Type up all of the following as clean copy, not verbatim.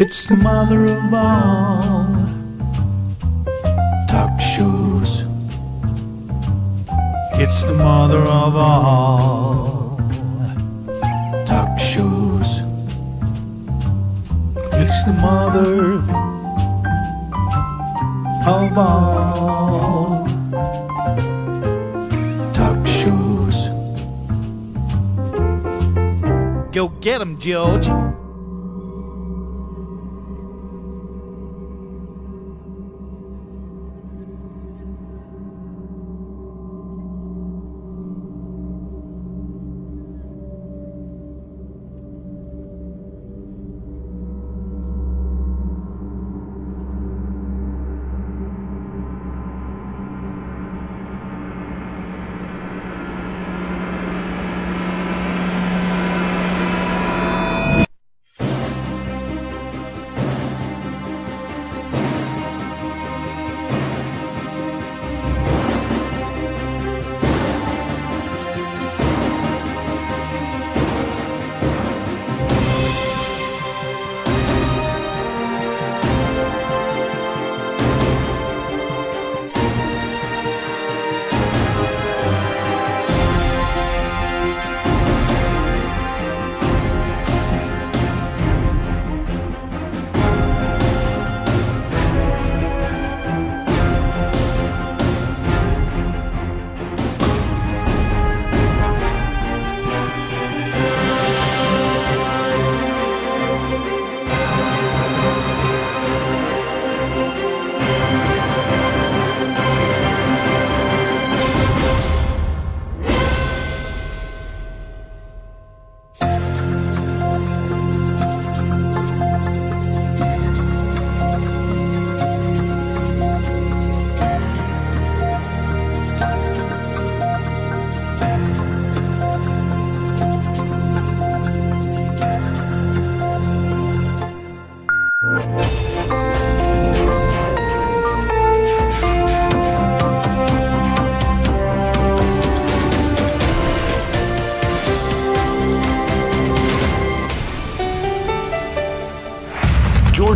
It's the mother of all talk shows. It's the mother of all talk shows. It's the mother of all talk shows. Go get 'em, George.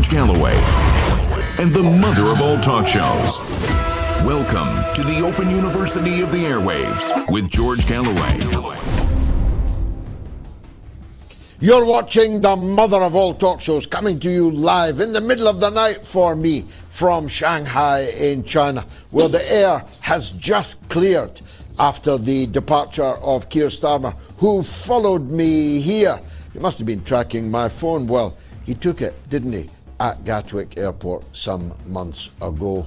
Galloway, and the mother of all talk shows. Welcome to the Open University of the Airwaves with George Galloway. You're watching the mother of all talk shows, coming to you live in the middle of the night for me from Shanghai in China, where the air has just cleared after the departure of Keir Starmer, who followed me here. He must have been tracking my phone. Well, he took it, didn't he, at Gatwick Airport some months ago.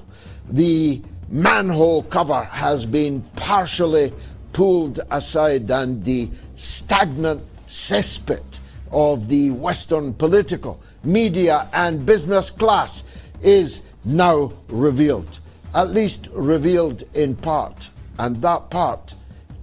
The manhole cover has been partially pulled aside, and the stagnant cesspit of the Western political, media and business class is now revealed, at least revealed in part, and that part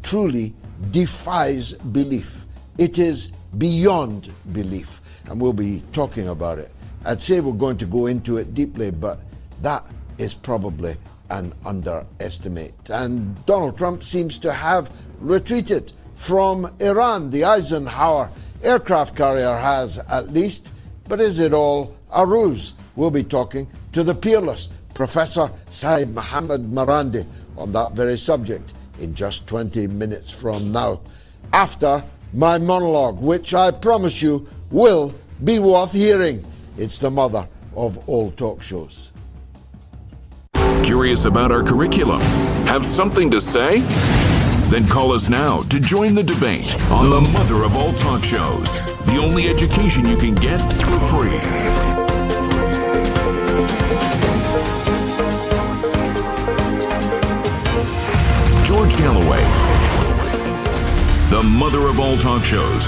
truly defies belief. It is beyond belief, and we'll be talking about it. I'd say we're going to go into it deeply, but that is probably an underestimate. And Donald Trump seems to have retreated from Iran. The Eisenhower aircraft carrier has, at least, but is it all a ruse? We'll be talking to the peerless Professor Seyed Mohammad Marandi on that very subject in just 20 minutes from now, after my monologue, which I promise you will be worth hearing. It's the mother of all talk shows. Curious about our curriculum? Have something to say? Then call us now to join the debate on the mother of all talk shows. The only education you can get for free. George Galloway, the mother of all talk shows.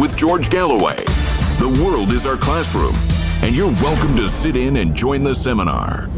With George Galloway, the world is our classroom, and you're welcome to sit in and join the seminar.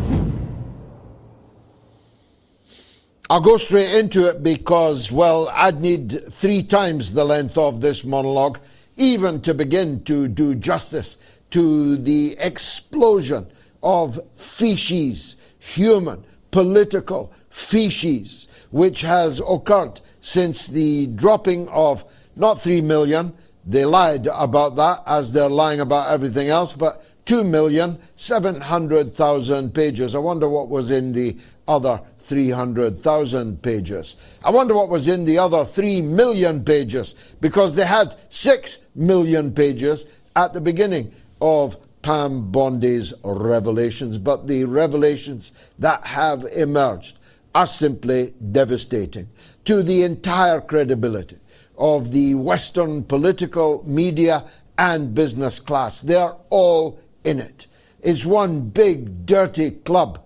I'll go straight into it because, well, I'd need 3 times the length of this monologue even to begin to do justice to the explosion of feces, human, political feces, which has occurred since the dropping of not 3 million, they lied about that as they're lying about everything else, but 2,700,000 pages. I wonder what was in the other 300,000 pages. I wonder what was in the other 3 million pages, because they had 6 million pages at the beginning of Pam Bondi's revelations. But the revelations that have emerged are simply devastating to the entire credibility of the Western political, media and business class. They're all in it. It's one big dirty club,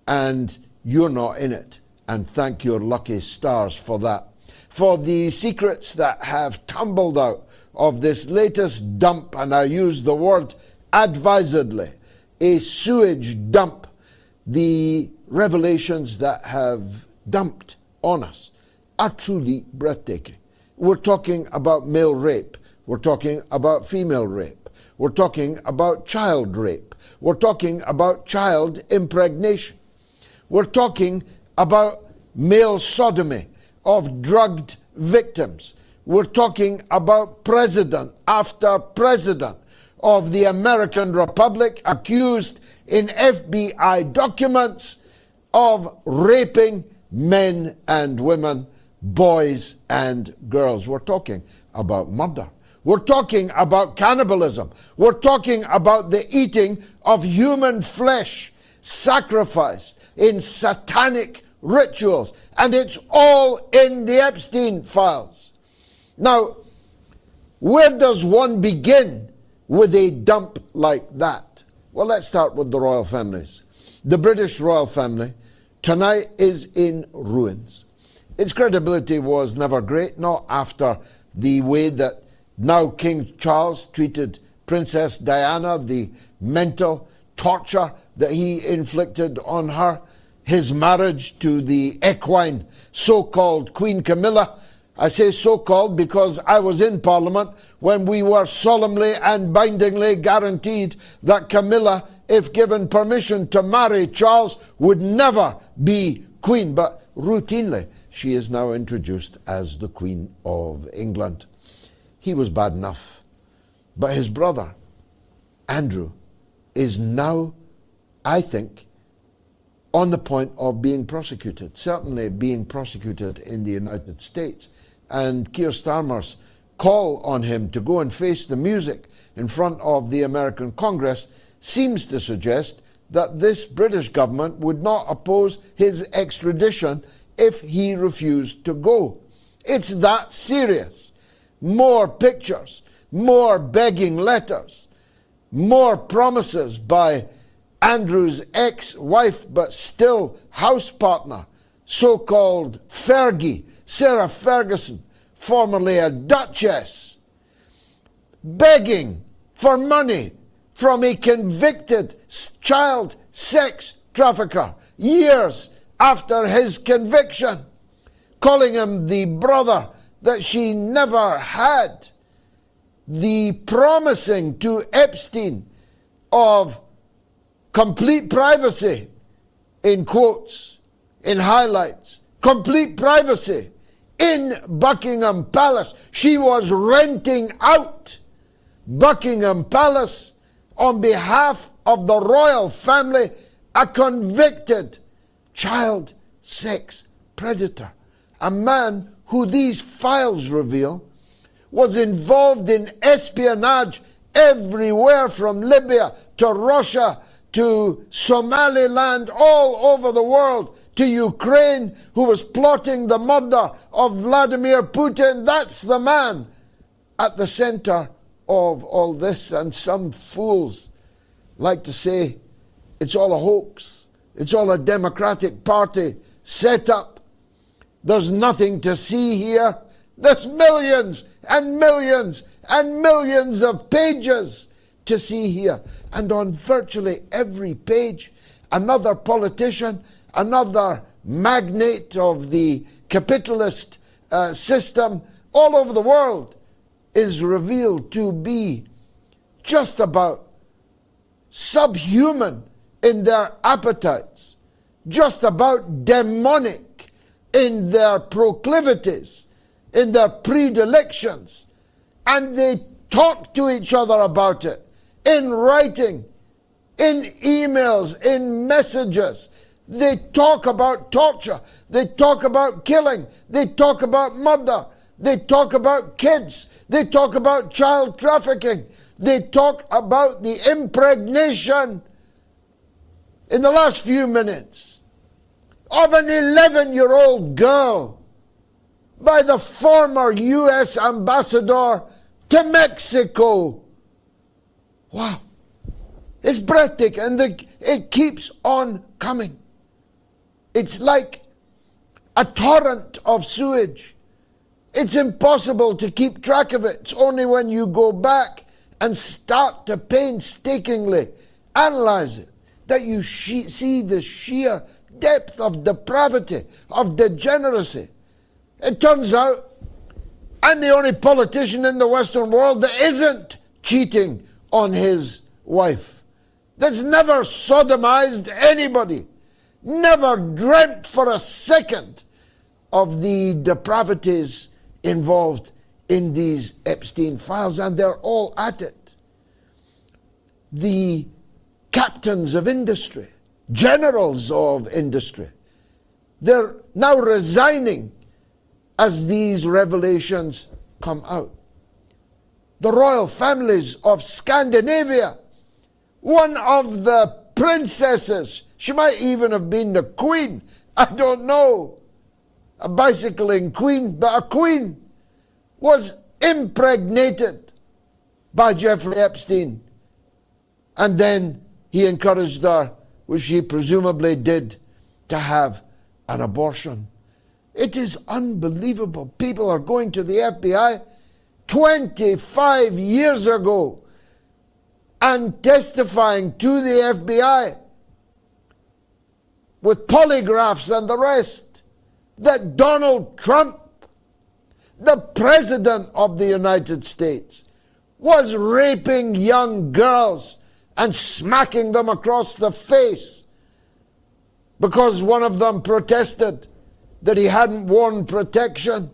and you're not in it. And thank your lucky stars for that. For the secrets that have tumbled out of this latest dump, and I use the word advisedly, a sewage dump, the revelations that have dumped on us are truly breathtaking. We're talking about male rape. We're talking about female rape. We're talking about child rape. We're talking about child impregnation. We're talking about male sodomy of drugged victims. We're talking about president after president of the American Republic accused in FBI documents of raping men and women, boys and girls. We're talking about murder. We're talking about cannibalism. We're talking about the eating of human flesh sacrificed in satanic rituals. And it's all in the Epstein Files. Now, where does one begin with a dump like that? Well, let's start with the royal families. The British royal family tonight is in ruins. Its credibility was never great, not after the way that now King Charles treated Princess Diana, the mental torture that he inflicted on her, his marriage to the equine so-called Queen Camilla. I say so-called because I was in Parliament when we were solemnly and bindingly guaranteed that Camilla, if given permission to marry Charles, would never be Queen. But routinely, she is now introduced as the Queen of England. He was bad enough. But his brother, Andrew, is now, I think, on the point of being prosecuted, certainly being prosecuted in the United States. And Keir Starmer's call on him to go and face the music in front of the American Congress seems to suggest that this British government would not oppose his extradition if he refused to go. It's that serious. More pictures, more begging letters, more promises by Andrew's ex-wife but still house partner, so-called Fergie, Sarah Ferguson, formerly a duchess, begging for money from a convicted child sex trafficker years after his conviction, calling him the brother that she never had, the promising to Epstein of complete privacy, in quotes, in highlights, complete privacy in Buckingham Palace. She was renting out Buckingham Palace on behalf of the royal family, a convicted child sex predator, a man who these files reveal was involved in espionage everywhere from Libya to Russia to Somaliland, all over the world, to Ukraine, who was plotting the murder of Vladimir Putin. That's the man at the center of all this. And some fools like to say it's all a hoax. It's all a Democratic Party set up. There's nothing to see here. There's millions and millions and millions of pages to see here. And on virtually every page, another politician, another magnate of the capitalist system all over the world is revealed to be just about subhuman in their appetites, just about demonic in their proclivities, in their predilections, and they talk to each other about it in writing in emails, in messages. They talk about torture. They talk about killing. They talk about murder. They talk about kids. They talk about child trafficking. They talk about the impregnation in the last few minutes of an 11-year-old girl by the former U.S. ambassador to Mexico. Wow. It's breathtaking, and it keeps on coming. It's like a torrent of sewage. It's impossible to keep track of it. It's only when you go back and start to painstakingly analyze it that you see the sheer depth of depravity, of degeneracy. It turns out I'm the only politician in the Western world that isn't cheating on his wife, that's never sodomized anybody, never dreamt for a second of the depravities involved in these Epstein Files, and they're all at it. The captains of industry, generals of industry, they're now resigning as these revelations come out. The royal families of Scandinavia, one of the princesses, she might even have been the queen, I don't know, a bicycling queen, but a queen, was impregnated by Jeffrey Epstein. And then he encouraged her, which she presumably did, to have an abortion. It is unbelievable. People are going to the FBI 25 years ago and testifying to the FBI with polygraphs and the rest that Donald Trump, the President of the United States, was raping young girls and smacking them across the face because one of them protested that he hadn't worn protection.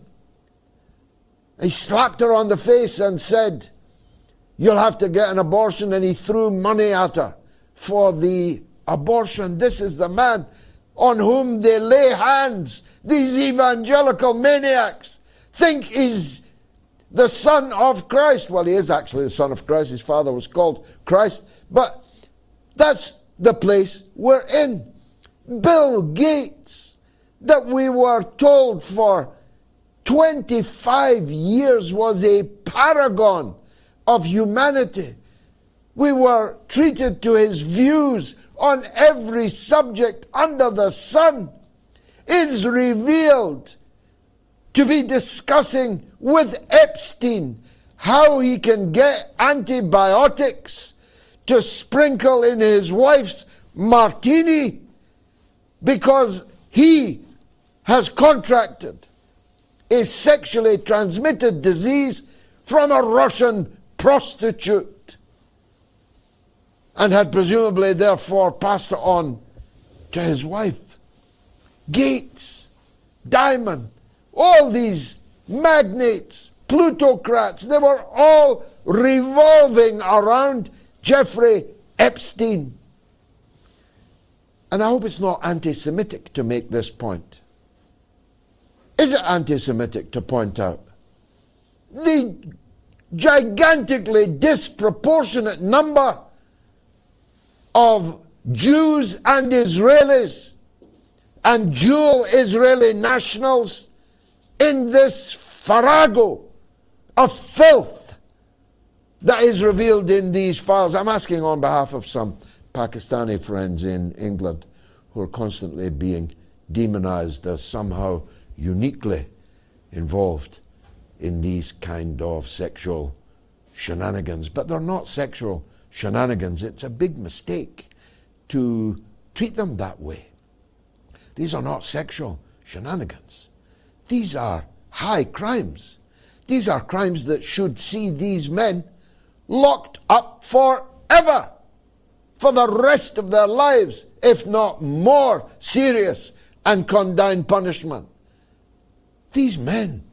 He slapped her on the face and said, "You'll have to get an abortion," and he threw money at her for the abortion. This is the man on whom they lay hands. These evangelical maniacs think he's the Son of Christ. Well, he is actually the Son of Christ. His father was called Christ. But that's the place we're in. Bill Gates, that we were told for 25 years was a paragon of humanity. We were treated to his views on every subject under the sun, is revealed to be discussing with Epstein how he can get antibiotics to sprinkle in his wife's martini because he has contracted a sexually transmitted disease from a Russian prostitute and had presumably therefore passed it on to his wife. Gates, Diamond, all these magnates, plutocrats, they were all revolving around Jeffrey Epstein. And I hope it's not anti-Semitic to make this point. Is it anti-Semitic to point out the gigantically disproportionate number of Jews and Israelis and dual Israeli nationals in this farrago of filth that is revealed in these files? I'm asking on behalf of some Pakistani friends in England who are constantly being demonized as somehow uniquely involved in these kind of sexual shenanigans. But they're not sexual shenanigans. It's a big mistake to treat them that way. These are not sexual shenanigans. These are high crimes. These are crimes that should see these men locked up forever, for the rest of their lives, if not more serious and condign punishment. These men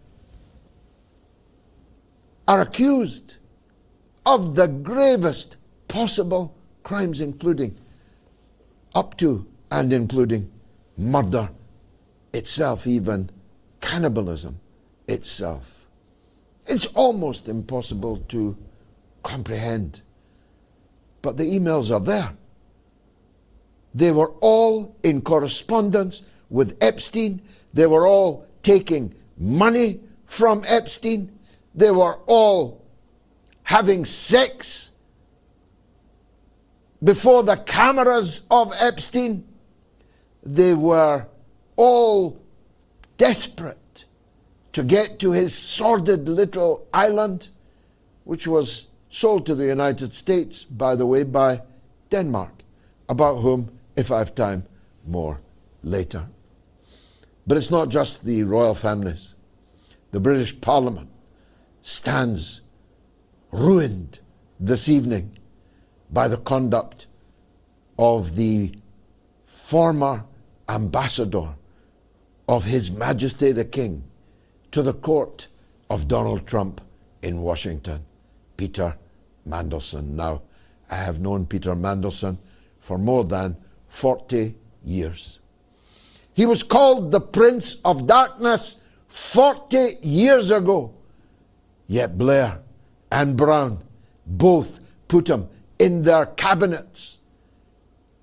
are accused of the gravest possible crimes including, up to and including murder itself, even cannibalism itself. It's almost impossible to comprehend. But the emails are there. They were all in correspondence with Epstein. They were all taking money from Epstein. They were all having sex before the cameras of Epstein. They were all desperate to get to his sordid little island, which was sold to the United States, by the way, by Denmark, about whom, if I have time, more later. But it's not just the royal families. The British Parliament stands ruined this evening by the conduct of the former ambassador of His Majesty the King to the court of Donald Trump in Washington, Peter Mandelson. Now, I have known Peter Mandelson for more than 40 years. He was called the Prince of Darkness 40 years ago. Yet Blair and Brown both put him in their cabinets,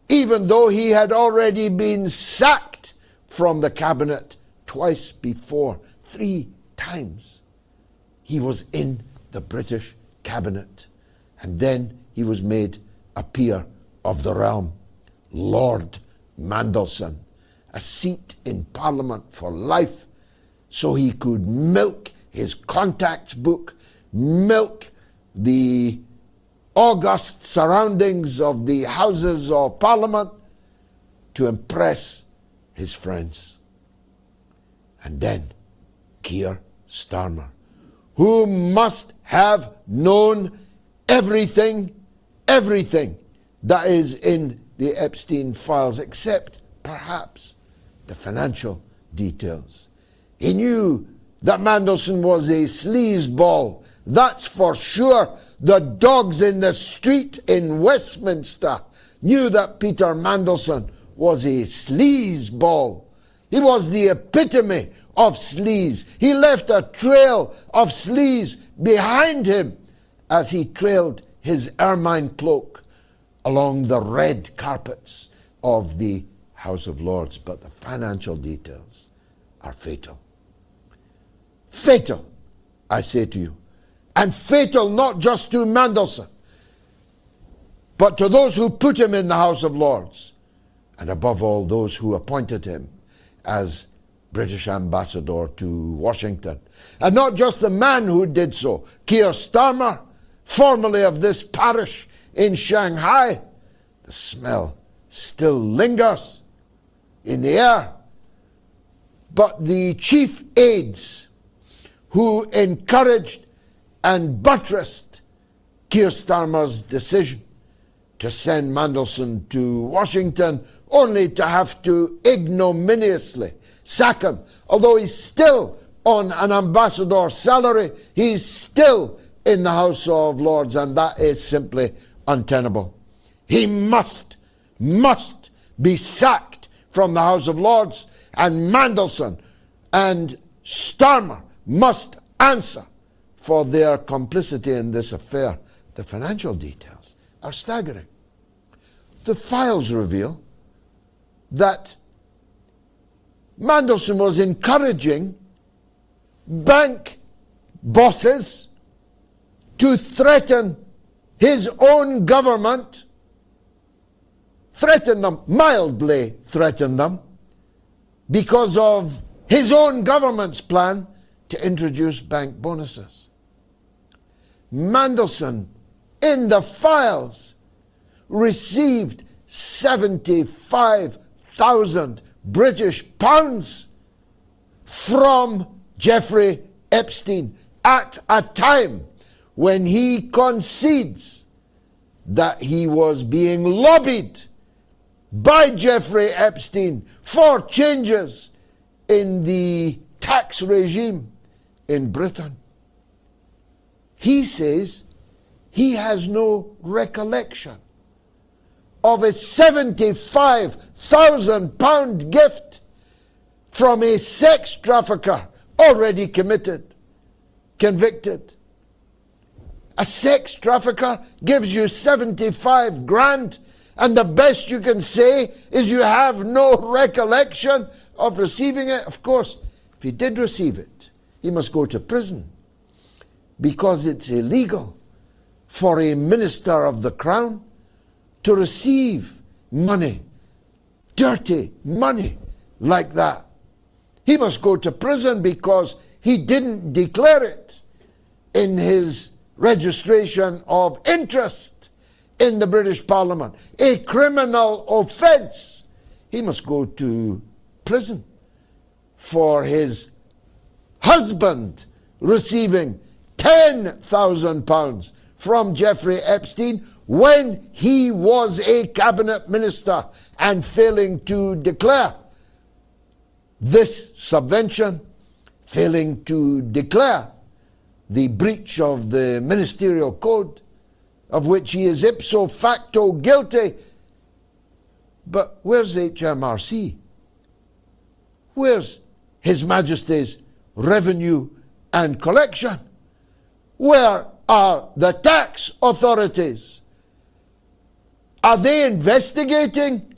even though he had already been sacked from the cabinet twice before, 3 times. He was in the British cabinet, and then he was made a peer of the realm. Lord Mandelson, a seat in Parliament for life, so he could milk his contacts book, milk the august surroundings of the Houses of Parliament to impress his friends. And then Keir Starmer, who must have known everything that is in the Epstein Files, except perhaps the financial details. He knew that Mandelson was a sleazeball, that's for sure. The dogs in the street in Westminster knew that Peter Mandelson was a sleazeball. He was the epitome of sleaze. He left a trail of sleaze behind him as he trailed his ermine cloak along the red carpets of the House of Lords. But the financial details are fatal. Fatal, I say to you. And fatal not just to Mandelson, but to those who put him in the House of Lords, and above all, those who appointed him as British ambassador to Washington. And not just the man who did so, Keir Starmer, formerly of this parish in Shanghai. The smell still lingers in the air. But the chief aides who encouraged and buttressed Keir Starmer's decision to send Mandelson to Washington, only to have to ignominiously sack him. Although he's still on an ambassador's salary, he's still in the House of Lords, and that is simply untenable. He must be sacked from the House of Lords, and Mandelson and Starmer must answer for their complicity in this affair. The financial details are staggering. The files reveal that Mandelson was encouraging bank bosses to threaten his own government, mildly threaten them, because of his own government's plan to introduce bank bonuses. Mandelson, in the files, received 75,000 British pounds from Jeffrey Epstein at a time when he concedes that he was being lobbied by Jeffrey Epstein for changes in the tax regime in Britain. He says he has no recollection of a £75,000 gift from a sex trafficker already convicted. A sex trafficker gives you 75 grand, and the best you can say is you have no recollection of receiving it. Of course, if he did receive it, he must go to prison, because it's illegal for a minister of the crown to receive money, dirty money like that. He must go to prison because he didn't declare it in his registration of interest in the British Parliament. A criminal offence. He must go to prison for his husband receiving £10,000 from Jeffrey Epstein when he was a cabinet minister and failing to declare this subvention, failing to declare the breach of the ministerial code, of which he is ipso facto guilty. But where's HMRC? Where's His Majesty's Revenue and Collection? Where are the tax authorities? Are they investigating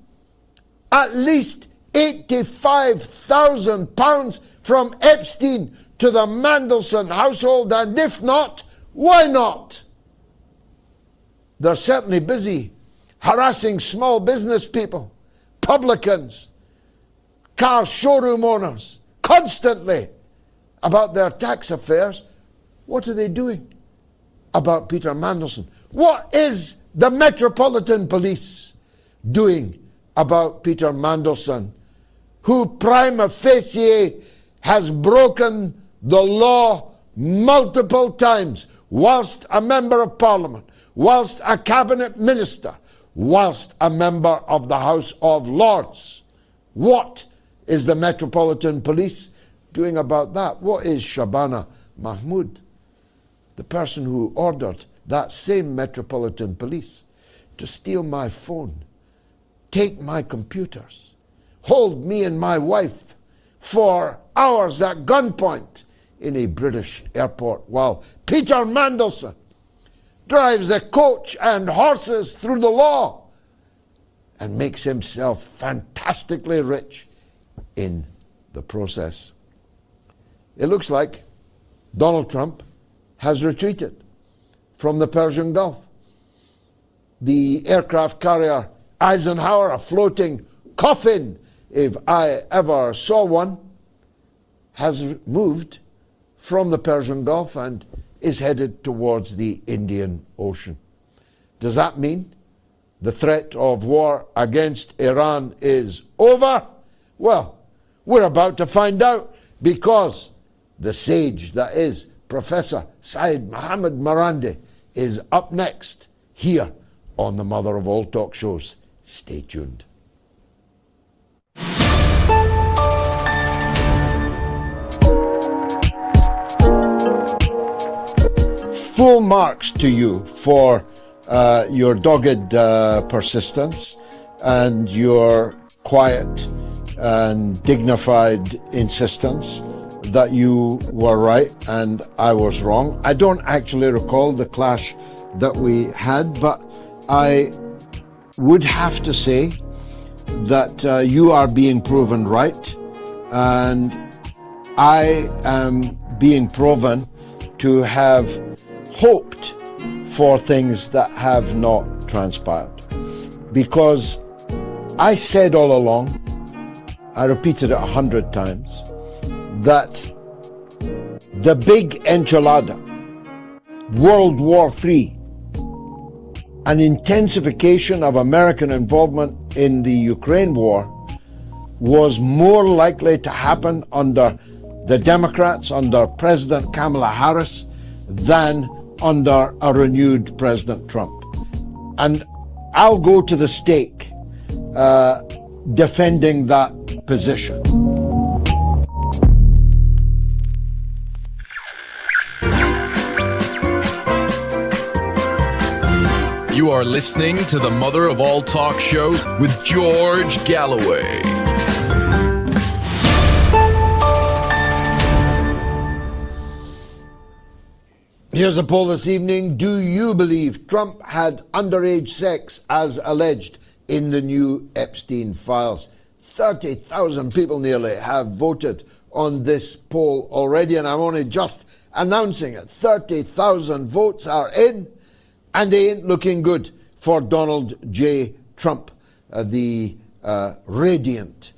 at least £85,000 from Epstein to the Mandelson household? And if not, why not? They're certainly busy harassing small business people, publicans, car showroom owners, constantly about their tax affairs. What are they doing about Peter Mandelson? What is the Metropolitan Police doing about Peter Mandelson, who prima facie has broken the law multiple times, whilst a member of Parliament, whilst a cabinet minister, whilst a member of the House of Lords? What is the Metropolitan Police doing about that? What is Shabana Mahmood, the person who ordered that same Metropolitan Police to steal my phone, take my computers, hold me and my wife for hours at gunpoint in a British airport, while Peter Mandelson drives a coach and horses through the law and makes himself fantastically rich in the process? It looks like Donald Trump has retreated from the Persian Gulf. The aircraft carrier Eisenhower, a floating coffin if I ever saw one, has moved from the Persian Gulf and is headed towards the Indian Ocean. Does that mean the threat of war against Iran is over? Well, we're about to find out, because the sage that is Professor Seyed Mohammad Marandi is up next here on the Mother of All Talk Shows. Stay tuned. Full marks to you for your dogged persistence and your quiet and dignified insistence that you were right and I was wrong. I don't actually recall the clash that we had, but I would have to say that you are being proven right, and I am being proven to have hoped for things that have not transpired. Because I said all along, I repeated it 100 times, that the big enchilada, World War III, an intensification of American involvement in the Ukraine war, was more likely to happen under the Democrats, under President Kamala Harris, than under a renewed President Trump. And I'll go to the stake defending that position. You are listening to the Mother of All Talk Shows with George Galloway. Here's a poll this evening. Do you believe Trump had underage sex as alleged in the new Epstein Files? 30,000 people nearly have voted on this poll already, and I'm only just announcing it. 30,000 votes are in, and they ain't looking good for Donald J. Trump, the radiant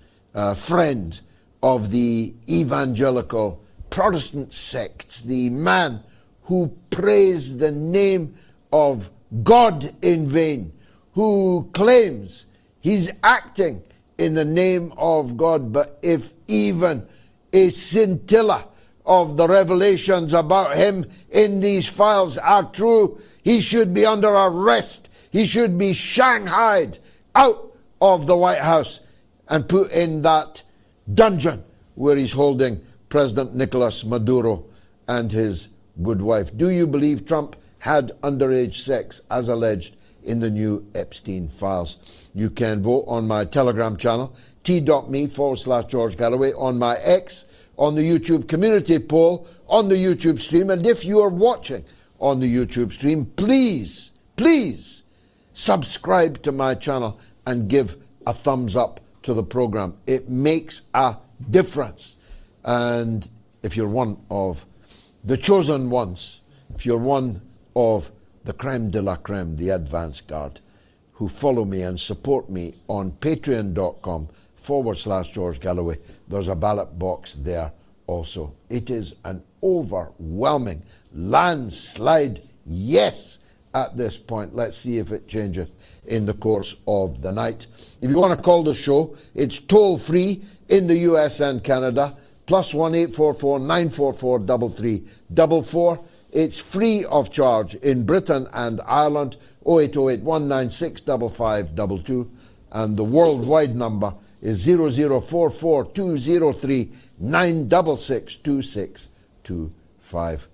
friend of the evangelical Protestant sects, the man who praised the name of God in vain, who claims he's acting in the name of God, but if even a scintilla of the revelations about him in these files are true, he should be under arrest. He should be shanghaied out of the White House and put in that dungeon where he's holding President Nicolas Maduro and his good wife. Do you believe Trump had underage sex as alleged in the new Epstein Files? You can vote on my Telegram channel, t.me/George Galloway, on my X, on the YouTube community poll, on the YouTube stream. And if you are watching on the YouTube stream, please subscribe to my channel and give a thumbs up to the program. It makes a difference. And if you're one of the chosen ones, if you're one of the creme de la creme, the advance guard, who follow me and support me on patreon.com/George Galloway, there's a ballot box there also. It is an overwhelming landslide yes at this point. Let's see if it changes in the course of the night. If you want to call the show, it's toll free in the US and Canada, +1 844 944 3344. It's free of charge in Britain and Ireland, 0808 196 5522, and the worldwide number is 0044 203 966 2625.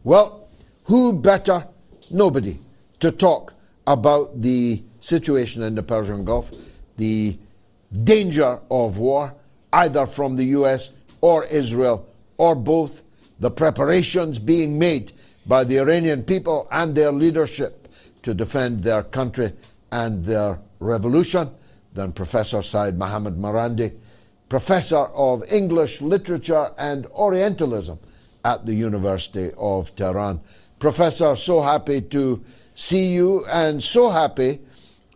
Well, who better? Nobody to talk about the situation in the Persian Gulf, the danger of war, either from the US or Israel or both, the preparations being made by the Iranian people and their leadership to defend their country and their revolution, than Professor Seyed Mohammad Marandi, Professor of English Literature and Orientalism at the University of Tehran. Professor, so happy to see you, and so happy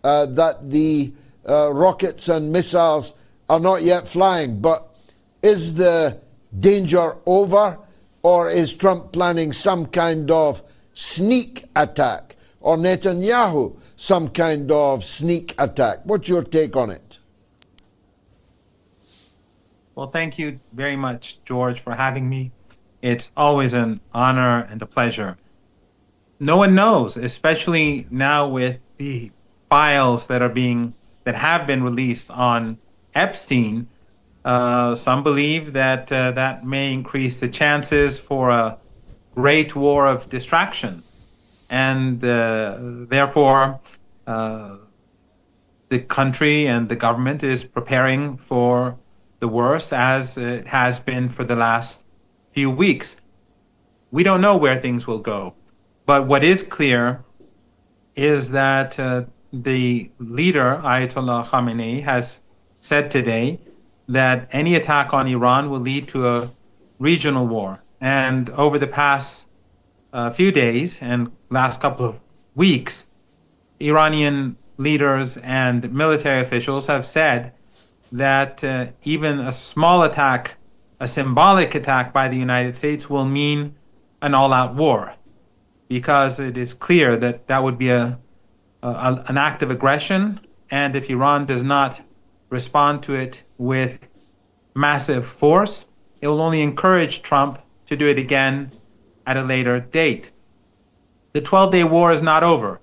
that the rockets and missiles are not yet flying. But is the danger over, or is Trump planning some kind of sneak attack, or Netanyahu some kind of sneak attack? What's your take on it? Well, thank you very much, George, for having me. It's always an honor and a pleasure. No one knows, especially now with the files that have been released on Epstein. Some believe that that may increase the chances for a great war of distraction, and therefore the country and the government is preparing for the worst, as it has been for the last few weeks. We don't know where things will go, but what is clear is that the leader, Ayatollah Khamenei, has said today that any attack on Iran will lead to a regional war. And over the past few days and last couple of weeks, Iranian leaders and military officials have said that even a small attack, a symbolic attack by the United States, will mean an all-out war, because it is clear that that would be an act of aggression, and if Iran does not respond to it with massive force, it will only encourage Trump to do it again at a later date. The 12-day war is not over,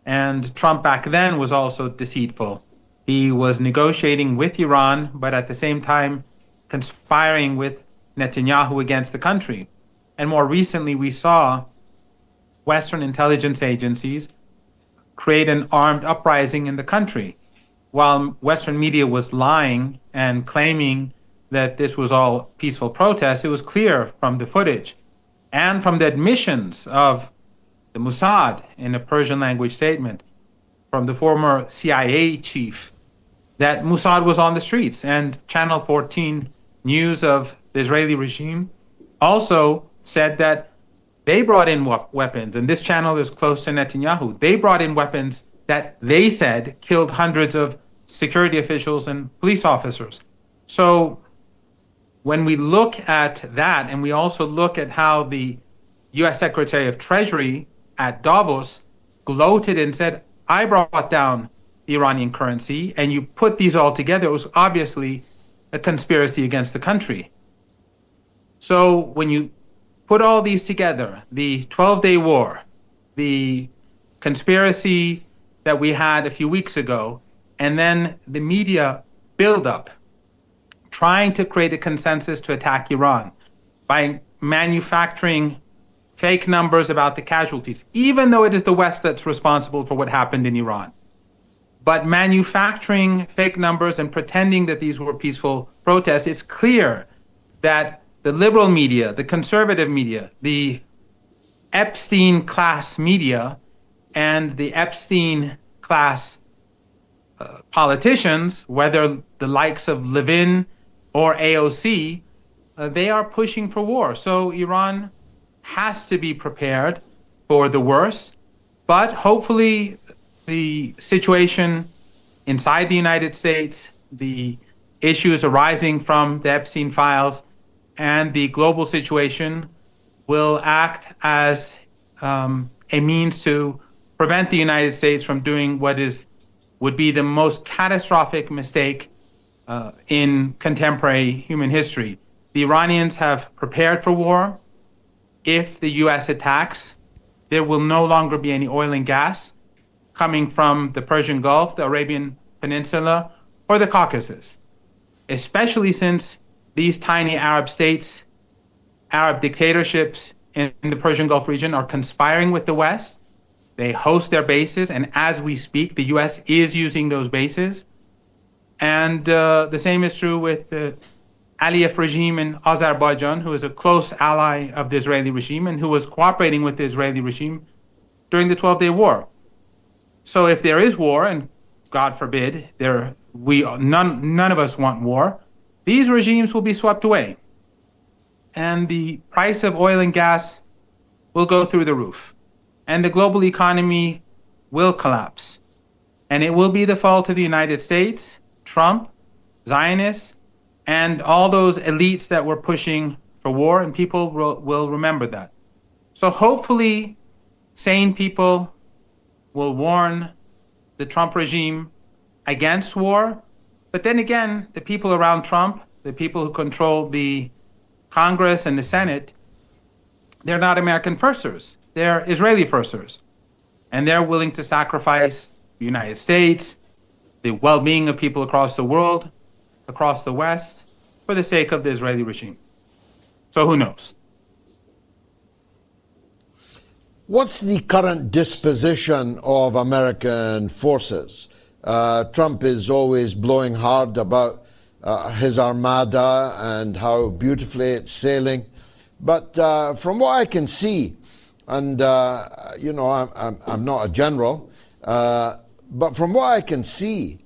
and Trump back then was also deceitful. He was negotiating with Iran, but at the same time conspiring with Netanyahu against the country. And more recently, we saw Western intelligence agencies create an armed uprising in the country. While Western media was lying and claiming that this was all peaceful protest, it was clear from the footage and from the admissions of the Mossad in a Persian language statement from the former CIA chief that Mossad was on the streets. And Channel 14 News of the Israeli regime also said that they brought in weapons, and this channel is close to Netanyahu. They brought in weapons that they said killed hundreds of security officials and police officers. So when we look at that, and we also look at how the US Secretary of Treasury at Davos gloated and said, I brought down the Iranian currency, and you put these all together, it was obviously a conspiracy against the country. So when you put all these together, the 12-day war, the conspiracy that we had a few weeks ago, and then the media buildup, trying to create a consensus to attack Iran by manufacturing fake numbers about the casualties, even though it is the West that's responsible for what happened in Iran. But manufacturing fake numbers and pretending that these were peaceful protests, it's clear that the liberal media, the conservative media, the Epstein class media, and the Epstein class politicians, whether the likes of Levin or AOC, they are pushing for war. So Iran has to be prepared for the worst, but hopefully the situation inside the United States, the issues arising from the Epstein Files, and the global situation will act as a means to prevent the United States from doing what would be the most catastrophic mistake in contemporary human history. The Iranians have prepared for war. If the US attacks, there will no longer be any oil and gas coming from the Persian Gulf, the Arabian Peninsula, or the Caucasus, especially since these tiny Arab states, Arab dictatorships in the Persian Gulf region are conspiring with the West. They host their bases, and as we speak, the US is using those bases. And the same is true with the Aliyev regime in Azerbaijan, who is a close ally of the Israeli regime and who was cooperating with the Israeli regime during the 12-day war. So if there is war, and God forbid, none of us want war, these regimes will be swept away. And the price of oil and gas will go through the roof. And the global economy will collapse. And it will be the fault of the United States, Trump, Zionists, and all those elites that were pushing for war, and people will remember that. So hopefully sane people will warn the Trump regime against war. But then again, the people around Trump, the people who control the Congress and the Senate, they're not American firsters. They're Israeli firsters. And they're willing to sacrifice the United States, the well-being of people across the world, across the West, for the sake of the Israeli regime. So who knows? What's the current disposition of American forces? Trump is always blowing hard about his armada and how beautifully it's sailing. But from what I can see, and I'm not a general, but from what I can see,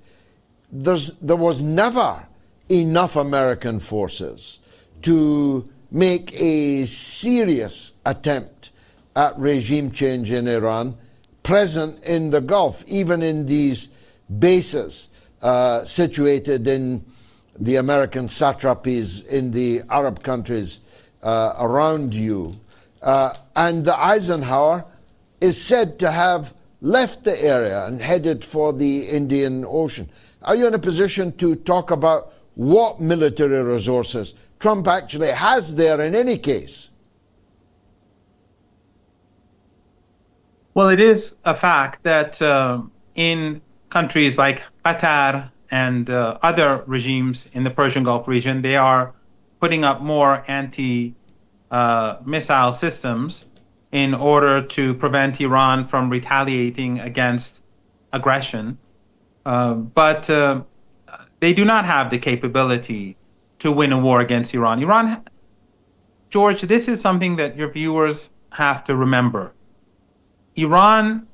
there was never enough American forces to make a serious attempt at regime change in Iran present in the Gulf, even in these bases situated in the American satrapies in the Arab countries around you. And the Eisenhower is said to have left the area and headed for the Indian Ocean. Are you in a position to talk about what military resources Trump actually has there in any case? Well, it is a fact that in countries like Qatar and other regimes in the Persian Gulf region, they are putting up more anti-missile systems in order to prevent Iran from retaliating against aggression, but they do not have the capability to win a war against Iran. George, this is something that your viewers have to remember. Iran,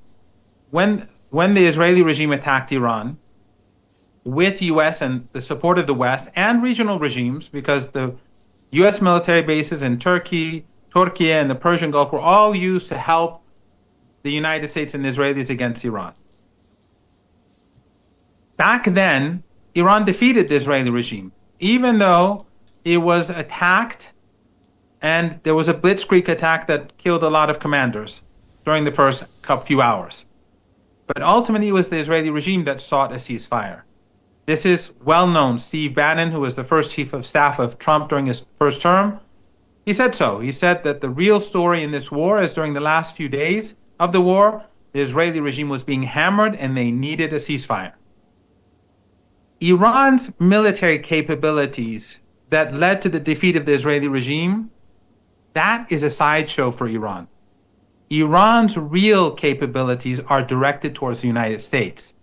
when the Israeli regime attacked Iran, with US and the support of the West and regional regimes, because the US military bases in Turkey, and the Persian Gulf were all used to help the United States and the Israelis against Iran. Back then, Iran defeated the Israeli regime, even though it was attacked and there was a blitzkrieg attack that killed a lot of commanders during the first few hours. But ultimately, it was the Israeli regime that sought a ceasefire. This is well known. Steve Bannon, who was the first chief of staff of Trump during his first term, he said so. He said that the real story in this war is during the last few days of the war, the Israeli regime was being hammered and they needed a ceasefire. Iran's military capabilities that led to the defeat of the Israeli regime, that is a sideshow for Iran. Iran's real capabilities are directed towards the United States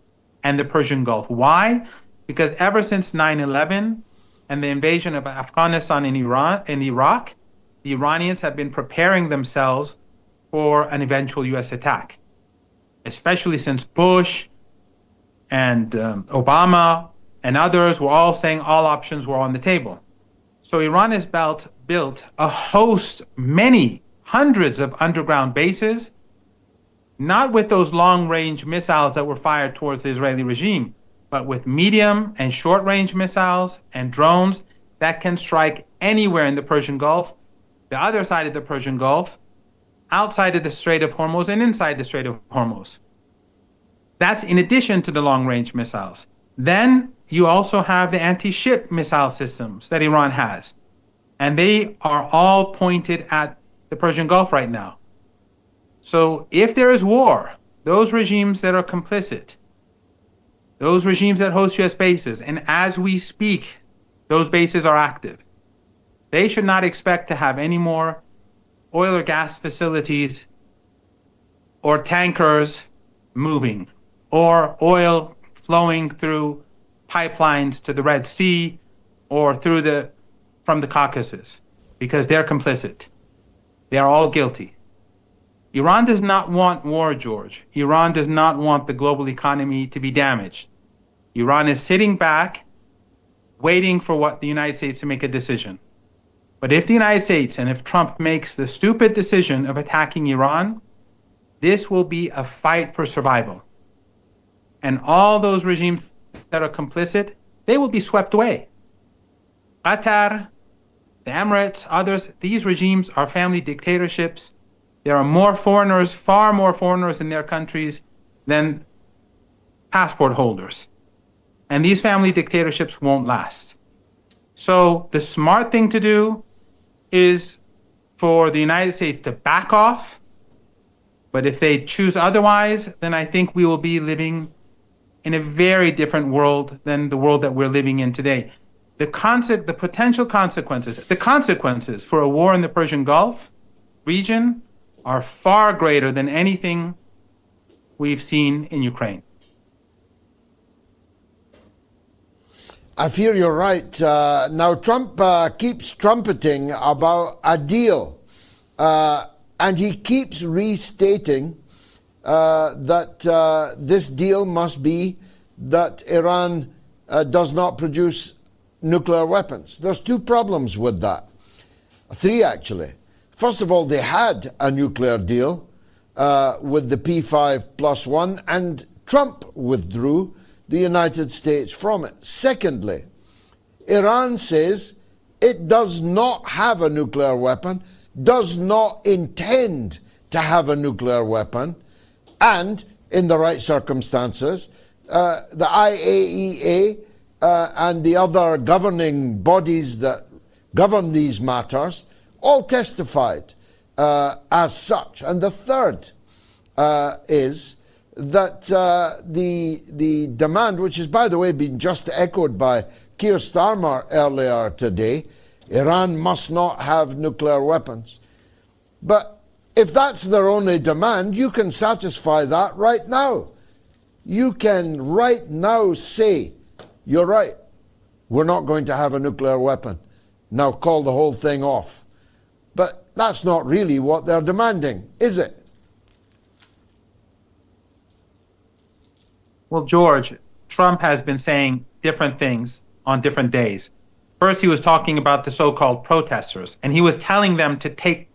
and the Persian Gulf. Why? Because ever since 9/11 and the invasion of Afghanistan and Iraq, the Iranians have been preparing themselves for an eventual US attack, especially since Bush and Obama and others were all saying all options were on the table. So Iran has built a host, many hundreds of underground bases, not with those long-range missiles that were fired towards the Israeli regime, but with medium and short-range missiles and drones that can strike anywhere in the Persian Gulf, the other side of the Persian Gulf, outside of the Strait of Hormuz and inside the Strait of Hormuz. That's in addition to the long-range missiles. Then you also have the anti-ship missile systems that Iran has. And they are all pointed at the Persian Gulf right now. So if there is war, those regimes that are complicit, those regimes that host US bases, and as we speak, those bases are active, they should not expect to have any more oil or gas facilities or tankers moving or oil flowing through pipelines to the Red Sea or from the Caucasus, because they're complicit. They are all guilty. Iran does not want war, George. Iran does not want the global economy to be damaged. Iran is sitting back, waiting for the United States to make a decision. But if the United States and if Trump makes the stupid decision of attacking Iran, this will be a fight for survival. And all those regimes that are complicit, they will be swept away. Qatar, the Emirates, others, these regimes are family dictatorships. There are more foreigners, far more foreigners in their countries than passport holders. And these family dictatorships won't last. So the smart thing to do is for the United States to back off. But if they choose otherwise, then I think we will be living in a very different world than the world that we're living in today. The potential consequences for a war in the Persian Gulf region are far greater than anything we've seen in Ukraine. I fear you're right. Now, Trump keeps trumpeting about a deal, and he keeps restating that this deal must be that Iran does not produce nuclear weapons. There's two problems with that. Three, actually. First of all, they had a nuclear deal with the P5+1, and Trump withdrew the United States from it. Secondly, Iran says it does not have a nuclear weapon, does not intend to have a nuclear weapon, and in the right circumstances, the IAEA and the other governing bodies that govern these matters all testified as such. And the third is that the demand, which has, by the way, been just echoed by Keir Starmer earlier today, Iran must not have nuclear weapons. But if that's their only demand, you can satisfy that right now. You can right now say, you're right, we're not going to have a nuclear weapon. Now call the whole thing off. But that's not really what they're demanding, is it? Well, George, Trump has been saying different things on different days. First, he was talking about the so-called protesters, and he was telling them to take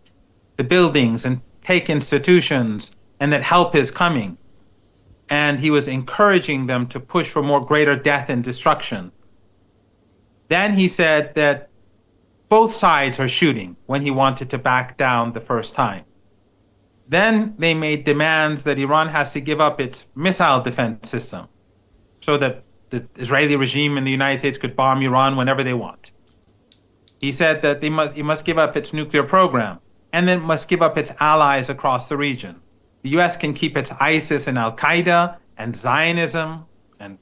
the buildings and take institutions, and that help is coming. And he was encouraging them to push for more greater death and destruction. Then he said that both sides are shooting when he wanted to back down the first time. Then they made demands that Iran has to give up its missile defense system so that the Israeli regime and the United States could bomb Iran whenever they want. He said that it must give up its nuclear program, and then must give up its allies across the region. The US can keep its ISIS and Al-Qaeda and Zionism and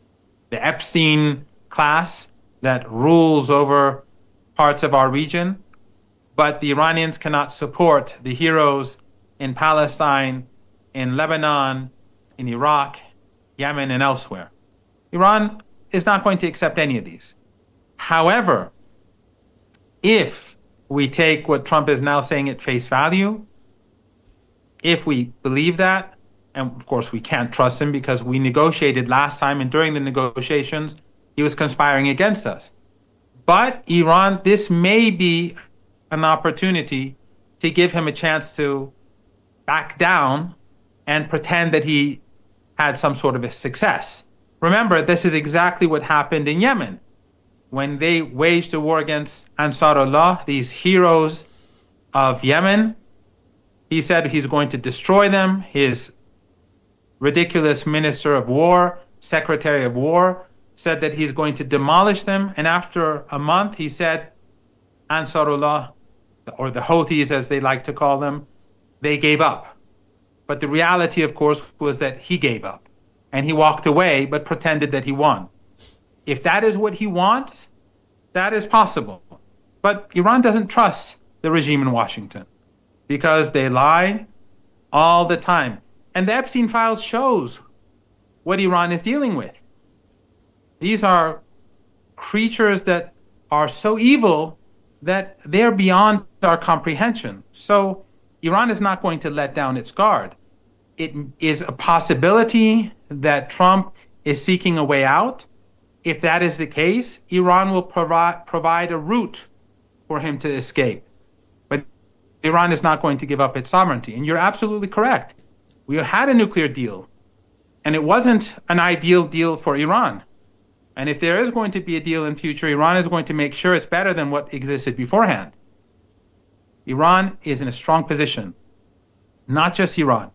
the Epstein class that rules over parts of our region, but the Iranians cannot support the heroes in Palestine, in Lebanon, in Iraq, Yemen, and elsewhere. Iran is not going to accept any of these. However, if we take what Trump is now saying at face value, if we believe that, and of course we can't trust him because we negotiated last time, and during the negotiations, he was conspiring against us. But Iran, this may be an opportunity to give him a chance to back down and pretend that he had some sort of a success. Remember, this is exactly what happened in Yemen. When they waged a war against Ansarullah, these heroes of Yemen, he said he's going to destroy them. His ridiculous minister of war, secretary of war, said that he's going to demolish them. And after a month, he said Ansarullah, or the Houthis as they like to call them, they gave up. But the reality, of course, was that he gave up. And he walked away, but pretended that he won. If that is what he wants, that is possible. But Iran doesn't trust the regime in Washington because they lie all the time. And the Epstein Files shows what Iran is dealing with. These are creatures that are so evil that they're beyond our comprehension. So Iran is not going to let down its guard. It is a possibility that Trump is seeking a way out. If that is the case, Iran will provide a route for him to escape. But Iran is not going to give up its sovereignty. And you're absolutely correct. We had a nuclear deal, and it wasn't an ideal deal for Iran. And if there is going to be a deal in future, Iran is going to make sure it's better than what existed beforehand. Iran is in a strong position. Not just Iran.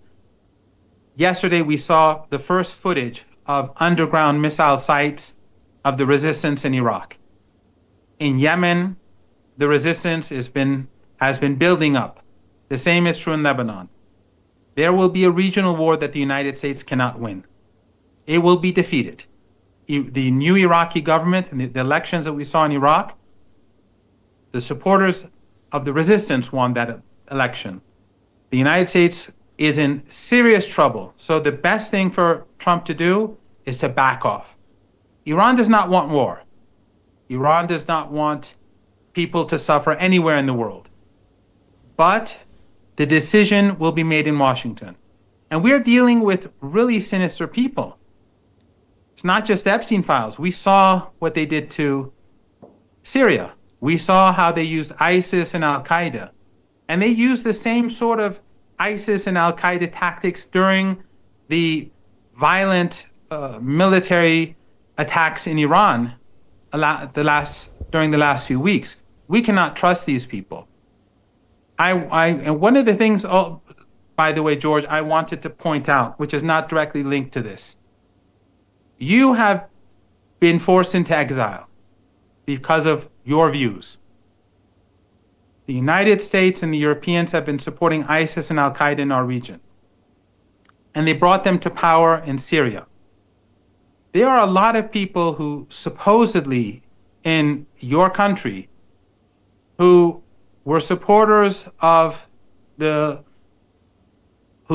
Yesterday, we saw the first footage of underground missile sites of the resistance in Iraq. In Yemen, the resistance has been building up. The same is true in Lebanon. There will be a regional war that the United States cannot win. It will be defeated. The new Iraqi government and the elections that we saw in Iraq, the supporters of the resistance won that election. The United States is in serious trouble. So the best thing for Trump to do is to back off. Iran does not want war. Iran does not want people to suffer anywhere in the world. But the decision will be made in Washington. And we're dealing with really sinister people. It's not just the Epstein Files. We saw what they did to Syria. We saw how they used ISIS and Al-Qaeda. And they used the same sort of ISIS and Al-Qaeda tactics during the violent military attacks in Iran during the last few weeks. We cannot trust these people. And one of the things, by the way, George, I wanted to point out, which is not directly linked to this. You have been forced into exile because of your views. The United States and the Europeans have been supporting ISIS and Al-Qaeda in our region. And they brought them to power in Syria. There are a lot of people who supposedly in your country who were supporters of who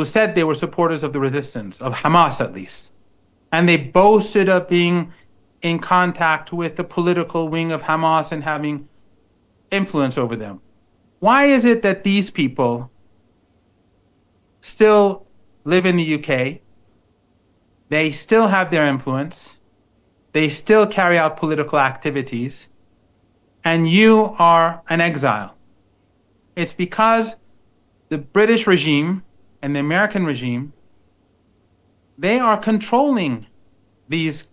said they were supporters of the resistance, of Hamas at least. And they boasted of being in contact with the political wing of Hamas and having influence over them. Why is it that these people still live in the UK? They still have their influence. They still carry out political activities. And you are an exile. It's because the British regime and the American regime, they are controlling these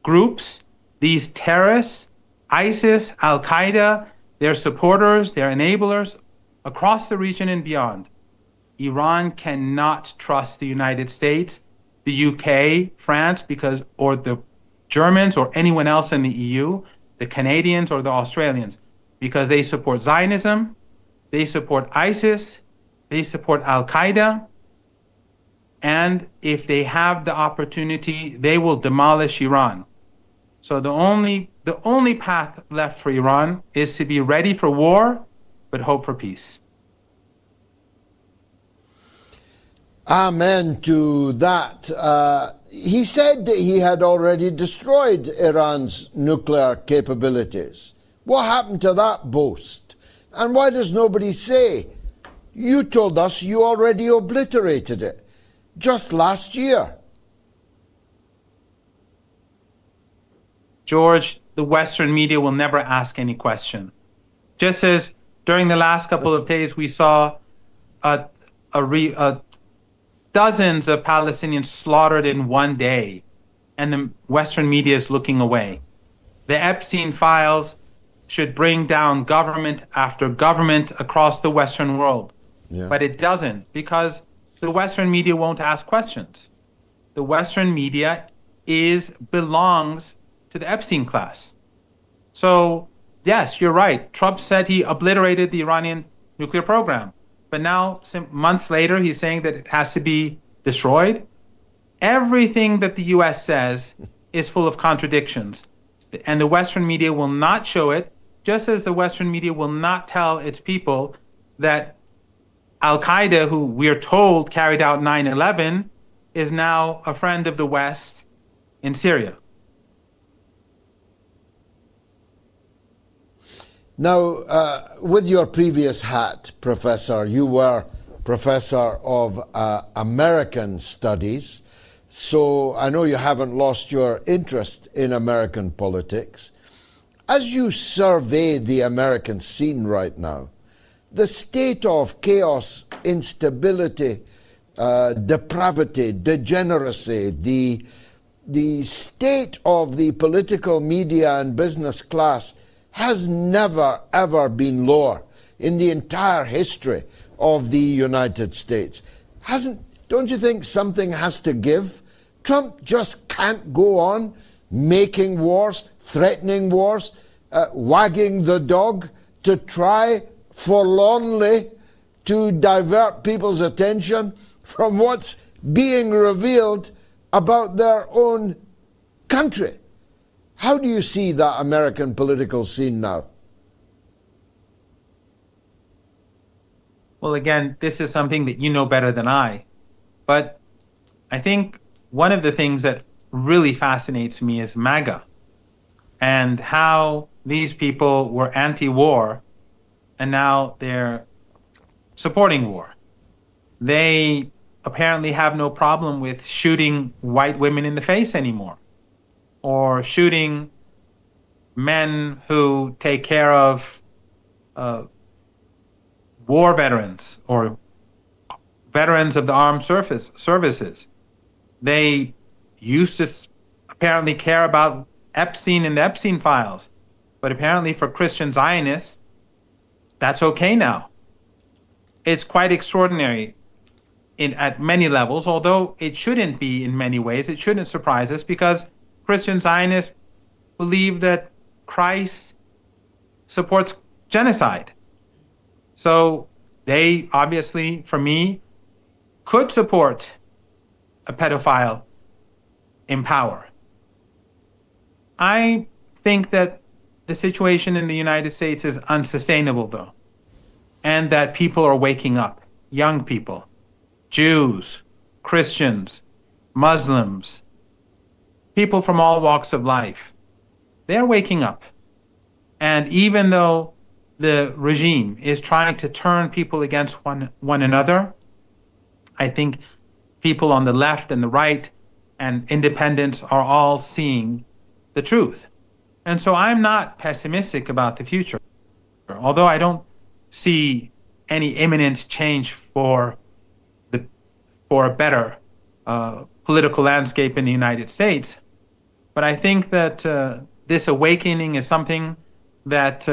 groups, these terrorists, ISIS, Al-Qaeda, their supporters, their enablers, across the region and beyond. Iran cannot trust the United States, the UK, France, or the Germans or anyone else in the EU, the Canadians or the Australians, because they support Zionism, they support ISIS, they support Al-Qaeda, and if they have the opportunity, they will demolish Iran. So the only path left for Iran is to be ready for war, but hope for peace. Amen to that. He said that he had already destroyed Iran's nuclear capabilities. What happened to that boast? And why does nobody say? You told us you already obliterated it just last year. George, the Western media will never ask any question. Just as during the last couple of days we saw dozens of Palestinians slaughtered in one day, and the Western media is looking away. The Epstein Files should bring down government after government across the Western world. Yeah. But it doesn't, because the Western media won't ask questions. The Western media belongs to the Epstein class. So, yes, you're right. Trump said he obliterated the Iranian nuclear program. But now, months later, he's saying that it has to be destroyed. Everything that the U.S. says is full of contradictions. And the Western media will not show it, just as the Western media will not tell its people that Al-Qaeda, who we are told carried out 9/11, is now a friend of the West in Syria. Now, with your previous hat, Professor, you were Professor of American Studies, so I know you haven't lost your interest in American politics. As you survey the American scene right now, the state of chaos, instability, depravity, degeneracy, the state of the political media and business class has never, ever been lower in the entire history of the United States. Don't you think something has to give? Trump just can't go on making wars, threatening wars, wagging the dog to try forlornly to divert people's attention from what's being revealed about their own country. How do you see that American political scene now? Well, again, this is something that you know better than I. But I think one of the things that really fascinates me is MAGA and how these people were anti-war and now they're supporting war. They apparently have no problem with shooting white women in the face anymore, or shooting men who take care of war veterans or veterans of the armed services. They used to apparently care about Epstein and the Epstein Files, but apparently for Christian Zionists, that's okay now. It's quite extraordinary at many levels, although it shouldn't be in many ways. It shouldn't surprise us, because Christian Zionists believe that Christ supports genocide. So they obviously, for me, could support a pedophile in power. I think that the situation in the United States is unsustainable, though, and that people are waking up. Young people, Jews, Christians, Muslims, people from all walks of life, they're waking up. And even though the regime is trying to turn people against one another, I think people on the left and the right and independents are all seeing the truth. And so I'm not pessimistic about the future, although I don't see any imminent change for a better political landscape in the United States. But I think that this awakening is something that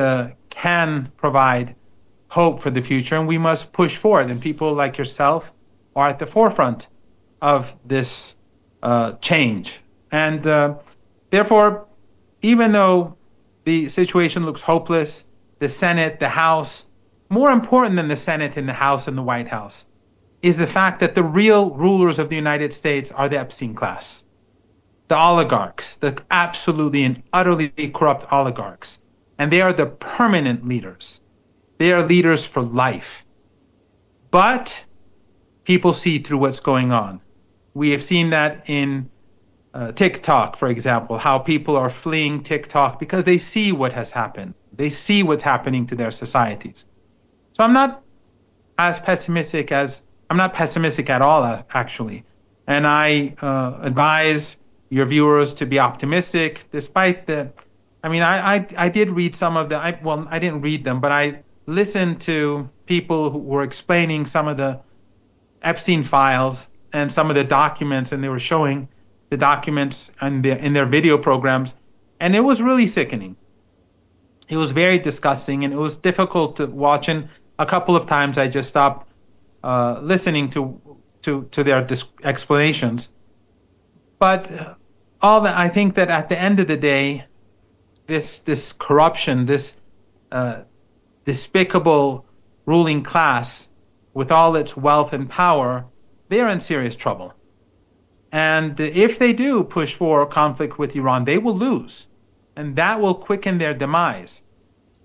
can provide hope for the future, and we must push forward. And people like yourself are at the forefront of this change. And therefore, even though the situation looks hopeless, the Senate, the House, more important than the Senate and the House and the White House, is the fact that the real rulers of the United States are the Epstein class, the oligarchs, the absolutely and utterly corrupt oligarchs. And they are the permanent leaders. They are leaders for life. But people see through what's going on. We have seen that in TikTok, for example, how people are fleeing TikTok because they see what has happened. They see what's happening to their societies. So I'm not pessimistic at all, actually. And I advise your viewers to be optimistic, despite I did read some of I didn't read them, but I listened to people who were explaining some of the Epstein Files and some of the documents, and they were showing the documents in their video programs, and it was really sickening. It was very disgusting, and it was difficult to watch, and a couple of times I just stopped listening to their explanations. But I think that at the end of the day, this corruption, this despicable ruling class, with all its wealth and power, they're in serious trouble. And if they do push for conflict with Iran, they will lose. And that will quicken their demise.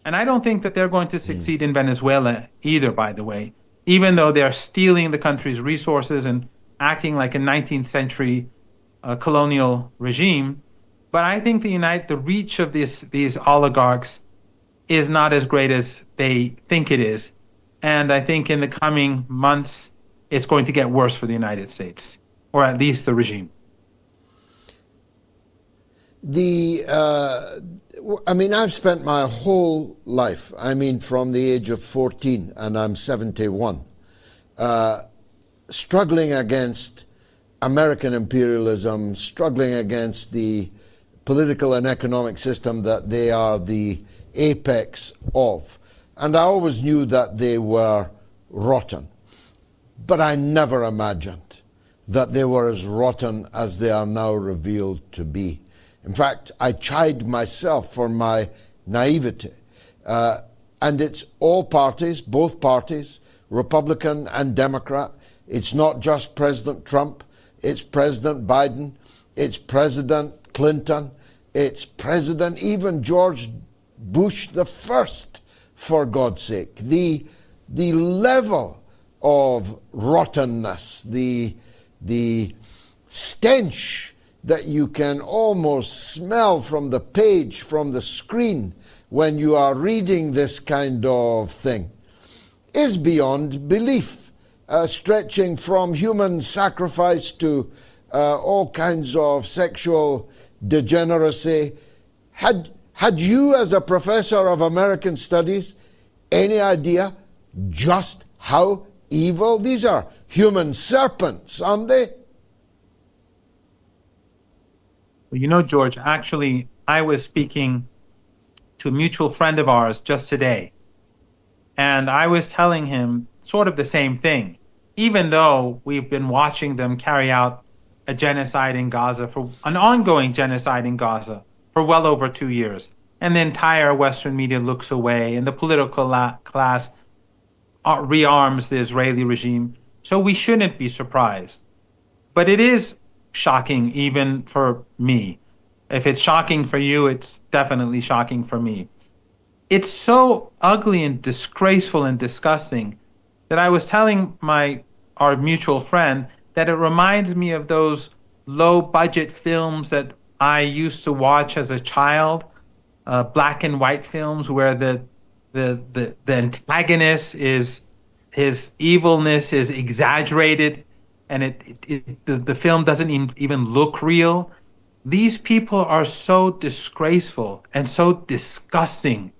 And I don't think that they're going to succeed in Venezuela either, by the way, even though they're stealing the country's resources and acting like a 19th century colonial regime. But I think the reach of these oligarchs is not as great as they think it is. And I think in the coming months, it's going to get worse for the United States, or at least the regime. I've spent my whole life, from the age of 14, and I'm 71, struggling against American imperialism, struggling against the political and economic system that they are the apex of. And I always knew that they were rotten. But I never imagined that they were as rotten as they are now revealed to be. In fact, I chide myself for my naivety. And it's all parties, both parties, Republican and Democrat. It's not just President Trump. It's President Biden. It's President Clinton. It's President even George Bush the First, for God's sake. The level of rottenness, the stench that you can almost smell from the page, from the screen, when you are reading this kind of thing, is beyond belief, stretching from human sacrifice to all kinds of sexual degeneracy. Had you, as a professor of American studies, any idea just how evil? These are human serpents, aren't they? Well, George, actually, I was speaking to a mutual friend of ours just today, and I was telling him sort of the same thing. Even though we've been watching them carry out a genocide in Gaza, for an ongoing genocide in Gaza for well over 2 years, and the entire Western media looks away, and the political class rearms the Israeli regime, so we shouldn't be surprised. But it is shocking even for me. If it's shocking for you, it's definitely shocking for me. It's so ugly and disgraceful and disgusting that I was telling our mutual friend that it reminds me of those low budget films that I used to watch as a child black and white films where the antagonist is, his evilness is exaggerated, and the film doesn't even look real. These people are so disgraceful and so disgusting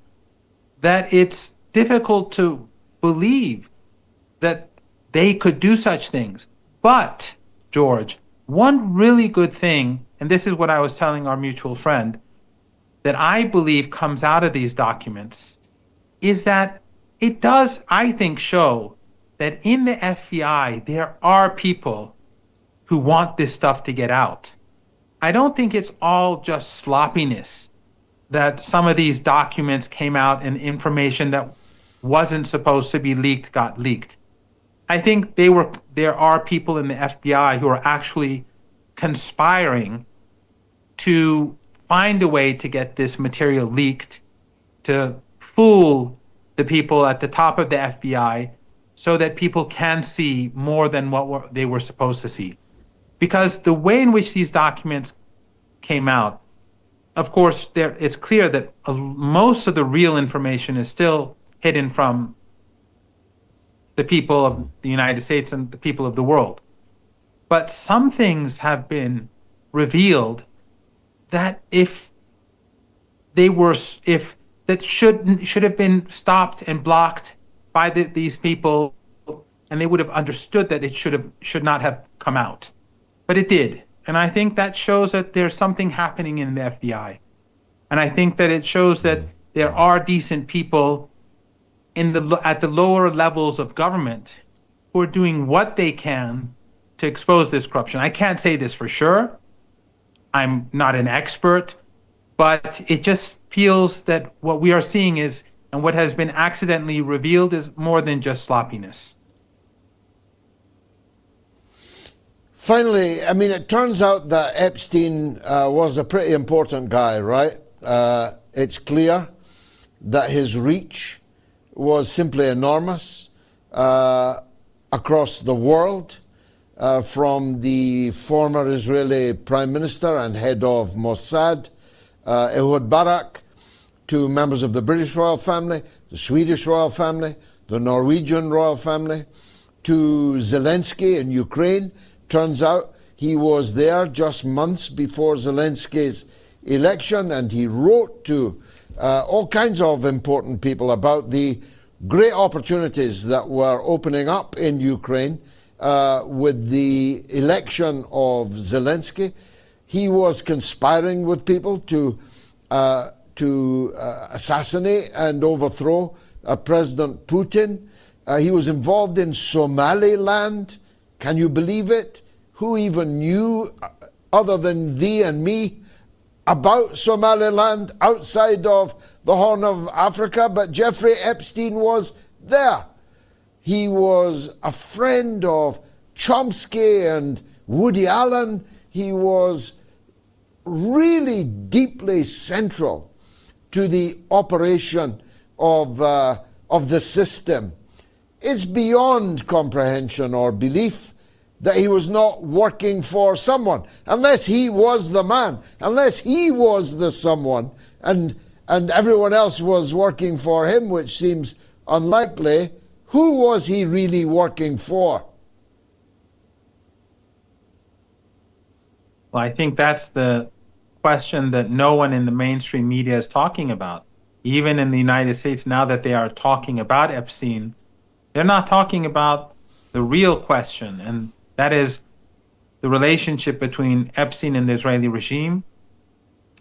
that it's difficult to believe that they could do such things. But, George, one really good thing, and this is what I was telling our mutual friend, that I believe comes out of these documents, is that it does, I think, show that in the FBI, there are people who want this stuff to get out. I don't think it's all just sloppiness that some of these documents came out and information that wasn't supposed to be leaked got leaked. I think there are people in the FBI who are actually conspiring to find a way to get this material leaked, to fool the people at the top of the FBI so that people can see more than what they were supposed to see. Because the way in which these documents came out, of course, it's clear that most of the real information is still hidden from the people of the United States and the people of the world. But some things have been revealed that that should have been stopped and blocked by these people, and they would have understood that it should not have come out. But it did. And I think that shows that there's something happening in the FBI. And I think that it shows that there are decent people at the lower levels of government who are doing what they can to expose this corruption. I can't say this for sure. I'm not an expert, but it just feels that what we are seeing is, and what has been accidentally revealed, is more than just sloppiness. Finally, I mean, it turns out that Epstein was a pretty important guy, right? It's clear that his reach was simply enormous across the world, from the former Israeli Prime Minister and head of Mossad, Ehud Barak, to members of the British royal family, the Swedish royal family, the Norwegian royal family, to Zelensky in Ukraine. Turns out he was there just months before Zelensky's election, and he wrote to all kinds of important people about the great opportunities that were opening up in Ukraine with the election of Zelensky. He was conspiring with people to assassinate and overthrow President Putin. He was involved in Somaliland. Can you believe it? Who even knew, other than thee and me, about Somaliland outside of the Horn of Africa? But Jeffrey Epstein was there. He was a friend of Chomsky and Woody Allen. He was really deeply central to the operation of the system. It's beyond comprehension or belief that he was not working for someone, unless he was the man, unless he was the someone, and everyone else was working for him, which seems unlikely. Who was he really working for? Well, I think that's the question that no one in the mainstream media is talking about. Even in the United States, now that they are talking about Epstein, they're not talking about the real question, and that is the relationship between Epstein and the Israeli regime.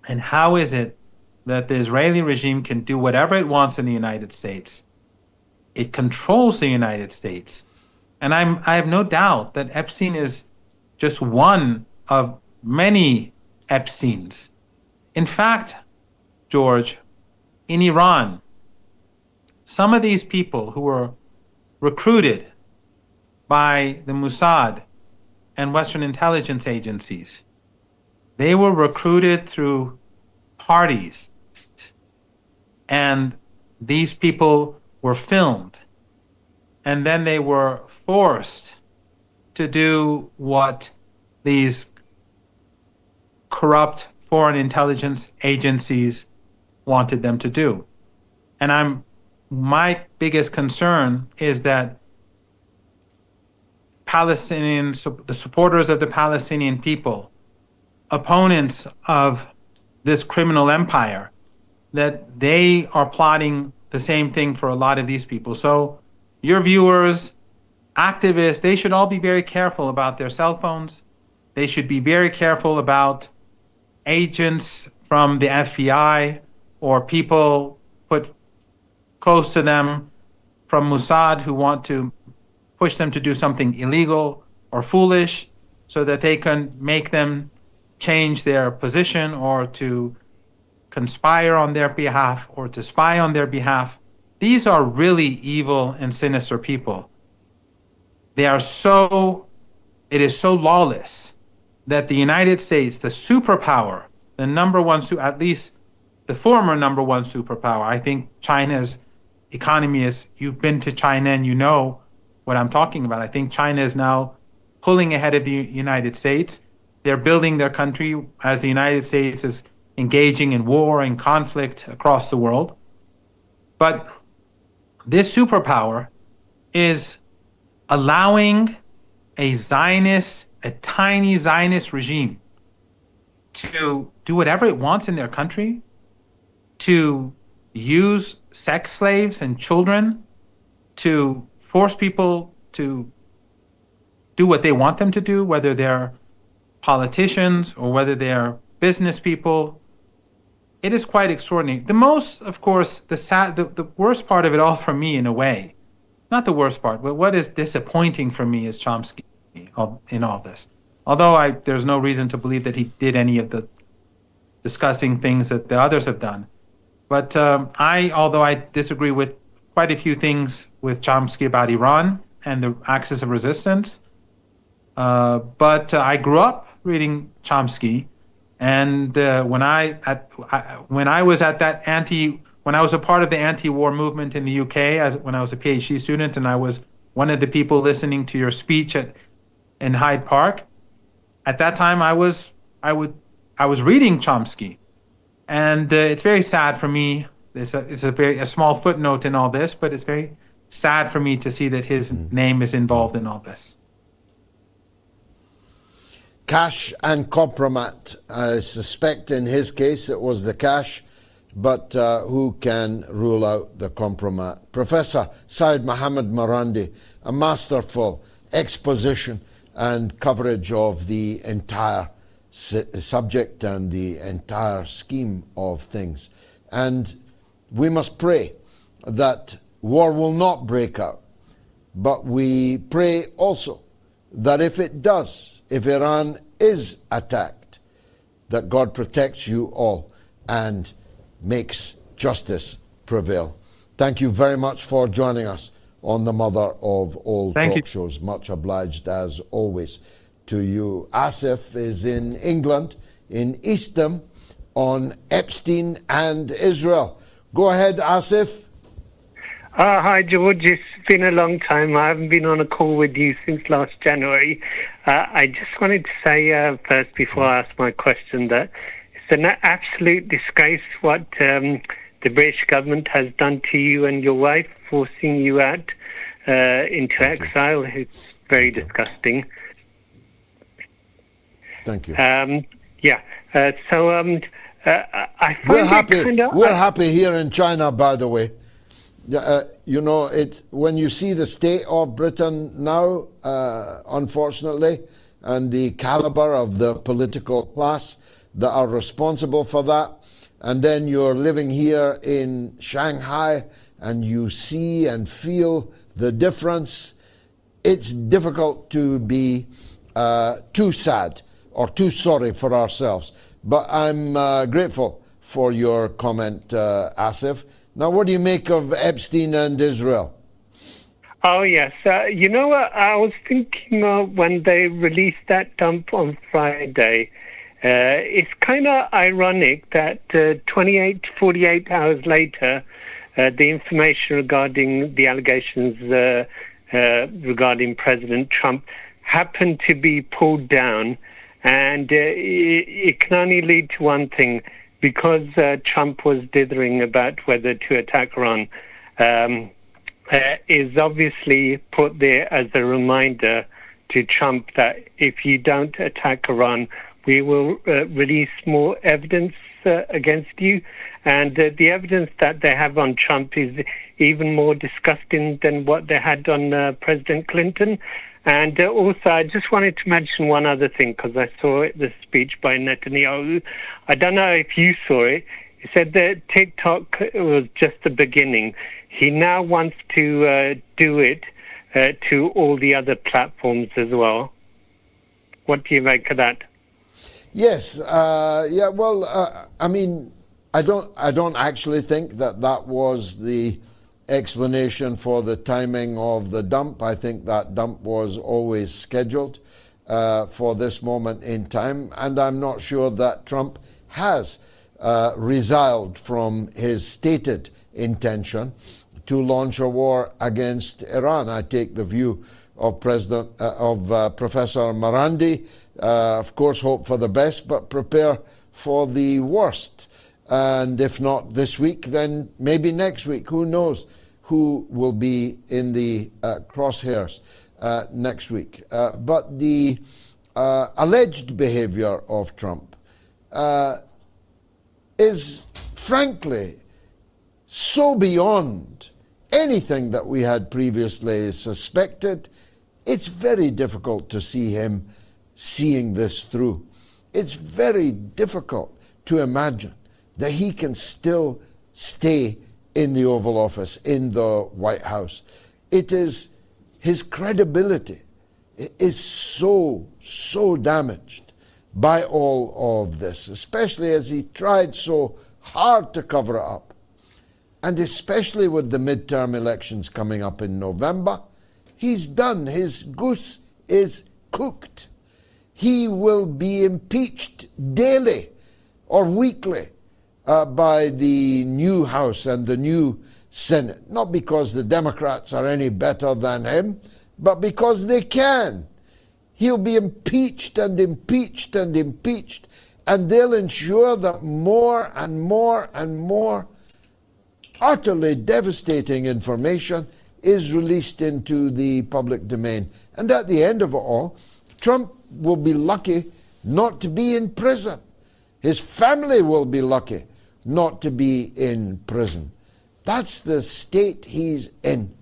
And how is it that the Israeli regime can do whatever it wants in the United States? It controls the United States. And I have no doubt that Epstein is just one of many Epsteins. In fact, George, in Iran, some of these people who were recruited by the Mossad and Western intelligence agencies, they were recruited through parties, and these people were filmed, and then they were forced to do what these corrupt foreign intelligence agencies wanted them to do. And my biggest concern is that Palestinians, the supporters of the Palestinian people, opponents of this criminal empire, that they are plotting the same thing for a lot of these people. So your viewers, activists, they should all be very careful about their cell phones. They should be very careful about agents from the FBI or people put close to them from Mossad who want to push them to do something illegal or foolish so that they can make them change their position or to conspire on their behalf or to spy on their behalf. These are really evil and sinister people. It is so lawless that the United States, the superpower, the number one, at least the former number one superpower, I think China's economy is, you've been to China and you know what I'm talking about. I think China is now pulling ahead of the United States. They're building their country as the United States is engaging in war and conflict across the world. But this superpower is allowing a tiny Zionist regime to do whatever it wants in their country, to use sex slaves and children, to force people to do what they want them to do, whether they're politicians or whether they're business people. It is quite extraordinary. The most, of course, the worst part of it all for me, in a way, not the worst part, but what is disappointing for me is Chomsky in all this. Although there's no reason to believe that he did any of the disgusting things that the others have done. But although I disagree with quite a few things with Chomsky about Iran and the axis of resistance, but I grew up reading Chomsky, and when I was a part of the anti-war movement in the UK, when I was a PhD student, and I was one of the people listening to your speech in Hyde Park, at that time I was reading Chomsky, and it's very sad for me. It's a small footnote in all this, but it's very sad for me to see that his name is involved in all this. Cash and compromat. I suspect in his case it was the cash, but who can rule out the compromat? Professor Seyed Mohammad Marandi, a masterful exposition and coverage of the entire subject and the entire scheme of things. And we must pray that war will not break out, but we pray also that if it does, if Iran is attacked, that God protects you all and makes justice prevail. Thank you very much for joining us on the Mother of All Talk Shows. Much obliged as always to you. Asif is in England, in Eastham, on Epstein and Israel. Go ahead, Asif. Hi, George. It's been a long time. I haven't been on a call with you since last January. I just wanted to say first, before I ask my question, that it's an absolute disgrace what the British government has done to you and your wife, forcing you out into exile. It's very disgusting. Thank you. I find we're happy. We're happy here in China, by the way. You know, it's when you see the state of Britain now, unfortunately, and the caliber of the political class that are responsible for that, and then you're living here in Shanghai and you see and feel the difference, it's difficult to be too sad or too sorry for ourselves. But I'm grateful for your comment, Asif. Now, what do you make of Epstein and Israel? Oh, yes. You know what? I was thinking when they released that dump on Friday, it's kind of ironic that 28 to 48 hours later, the information regarding the allegations regarding President Trump happened to be pulled down And it can only lead to one thing, because Trump was dithering about whether to attack Iran, is obviously put there as a reminder to Trump that if you don't attack Iran, we will release more evidence against you. And the evidence that they have on Trump is even more disgusting than what they had on President Clinton. And also, I just wanted to mention one other thing, because I saw the speech by Netanyahu. I don't know if you saw it. He said that TikTok was just the beginning. He now wants to do it to all the other platforms as well. What do you make of that? Yes, yeah. Well, I mean, I don't actually think that was the explanation for the timing of the dump. I think that dump was always scheduled for this moment in time, and I'm not sure that Trump has resiled from his stated intention to launch a war against Iran. I take the view of Professor Marandi. Of course, hope for the best, but prepare for the worst. And if not this week, then maybe next week. Who knows who will be in the crosshairs next week. But the alleged behavior of Trump is, frankly, so beyond anything that we had previously suspected. It's very difficult to see him seeing this through. It's very difficult to imagine that he can still stay in the Oval Office, in the White House. It is, his credibility is so damaged by all of this, especially as he tried so hard to cover it up. And especially with the midterm elections coming up in November, he's done. His goose is cooked. He will be impeached daily or weekly by the new House and the new Senate. Not because the Democrats are any better than him, but because they can. He'll be impeached and impeached and impeached, and they'll ensure that more and more and more utterly devastating information is released into the public domain. And at the end of it all, Trump will be lucky not to be in prison. His family will be lucky not to be in prison. That's the state he's in.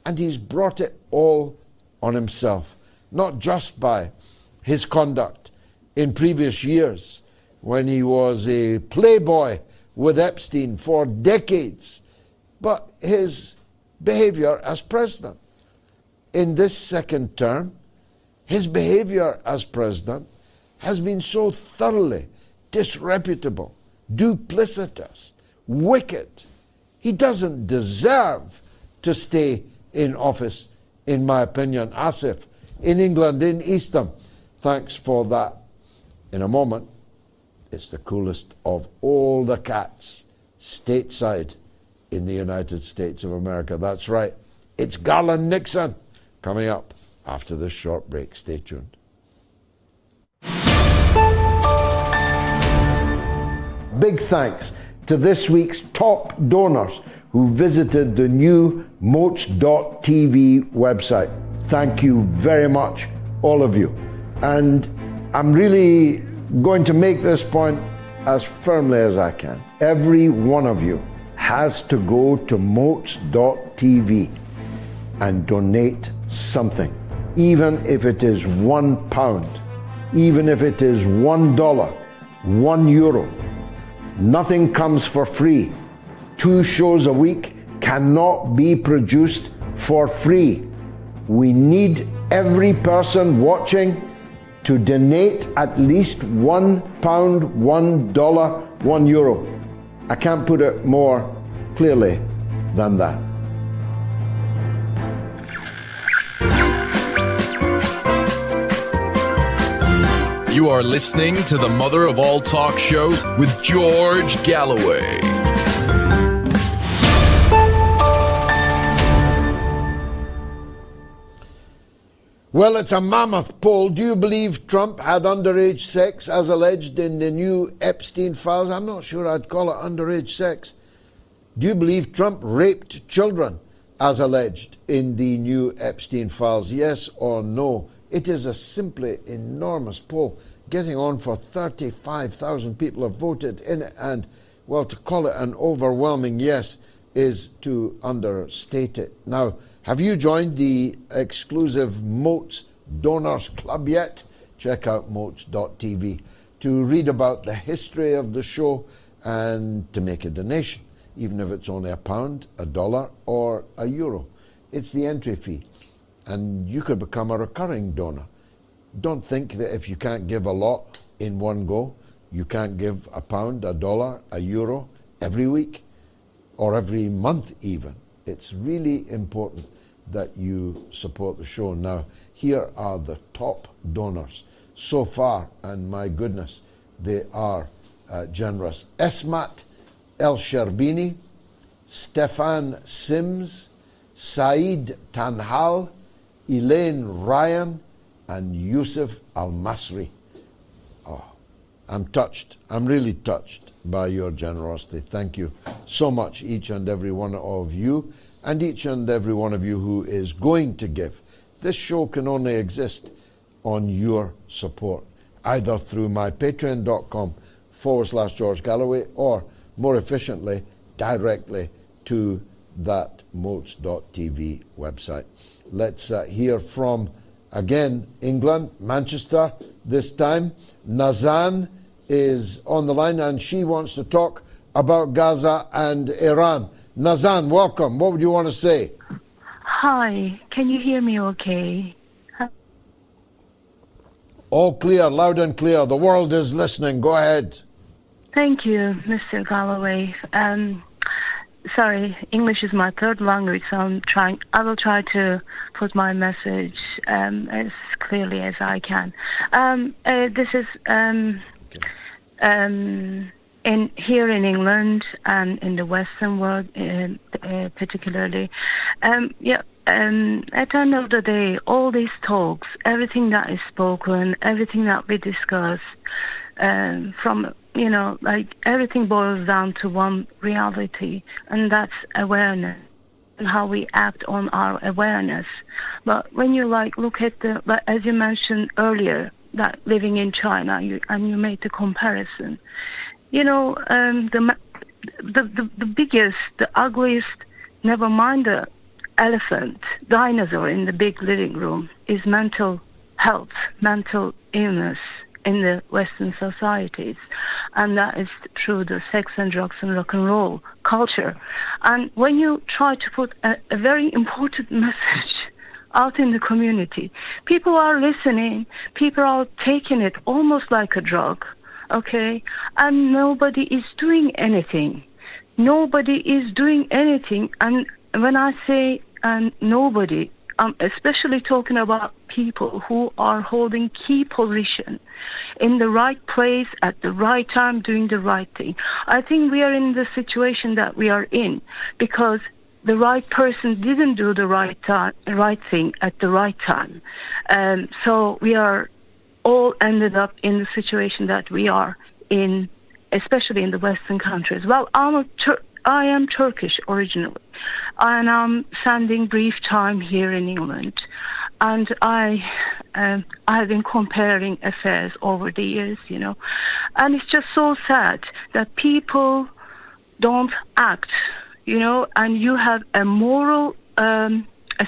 And he's brought it all on himself, not just by his conduct in previous years when he was a playboy with Epstein for decades, but his behavior as president. In this second term, his behavior as president has been so thoroughly disreputable, duplicitous, wicked. He doesn't deserve to stay in office, in my opinion. Asif, in England, in Eastham, thanks for that. In a moment, it's the coolest of all the cats stateside in the United States of America. That's right. It's Garland Nixon coming up after this short break. Stay tuned. Big thanks to this week's top donors who visited the new MOATS.tv website. Thank you very much, all of you. And I'm really going to make this point as firmly as I can. Every one of you has to go to MOATS.tv and donate something, even if it is £1, even if it is $1, €1. Nothing comes for free. 2 shows a week cannot be produced for free. We need every person watching to donate at least £1, $1, €1. I can't put it more clearly than that. You are listening to the Mother of All Talk Shows with George Galloway. Well, it's a mammoth poll. Do you believe Trump had underage sex as alleged in the new Epstein Files? I'm not sure I'd call it underage sex. Do you believe Trump raped children as alleged in the new Epstein Files? Yes or no? It is a simply enormous poll. Getting on for 35,000 people have voted in it, and, well, to call it an overwhelming yes is to understate it. Now, have you joined the exclusive MOATS Donors Club yet? Check out MOATS.tv to read about the history of the show and to make a donation, even if it's only £1, $1, or €1. It's the entry fee, and you could become a recurring donor. Don't think that if you can't give a lot in one go, you can't give £1, $1, €1 every week or every month even. It's really important that you support the show. Now, here are the top donors so far, and my goodness, they are generous. Esmat El Sherbini, Stefan Sims, Saeed Tanhal, Elaine Ryan, and Yusuf Al-Masri. Oh, I'm touched. I'm really touched by your generosity. Thank you so much, each and every one of you, and each and every one of you who is going to give. This show can only exist on your support, either through my patreon.com/George Galloway, or more efficiently, directly to that moats.tv website. Let's hear from, again, England, Manchester this time. Nazan is on the line, and she wants to talk about Gaza and Iran. Nazan, welcome. What would you want to say? Hi, can you hear me okay? All clear, loud and clear. The world is listening. Go ahead. Thank you, Mr. Galloway. Sorry, English is my third language, so I will try to put my message as clearly as I can. This is here in England and in the Western world, particularly. At the end of the day, all these talks, everything that is spoken, everything that we discuss, from everything boils down to one reality, and that's awareness and how we act on our awareness. But when you look at as you mentioned earlier, that living in China, you made the comparison. The biggest, the ugliest, never mind the elephant, dinosaur in the big living room, is mental health, mental illness in the Western societies, and that is through the sex and drugs and rock and roll culture. And when you try to put a very important message out in the community, people are listening, people are taking it almost like a drug, okay? And nobody is doing anything. Nobody is doing anything. And when I say nobody, I'm especially talking about people who are holding key position in the right place at the right time, doing the right thing. I think we are in the situation that we are in because the right person didn't do the right thing at the right time. So we are all ended up in the situation that we are in, especially in the Western countries. Well, I am Turkish originally, and I'm spending brief time here in England. And I have been comparing affairs over the years, and it's just so sad that people don't act, and you have a moral, a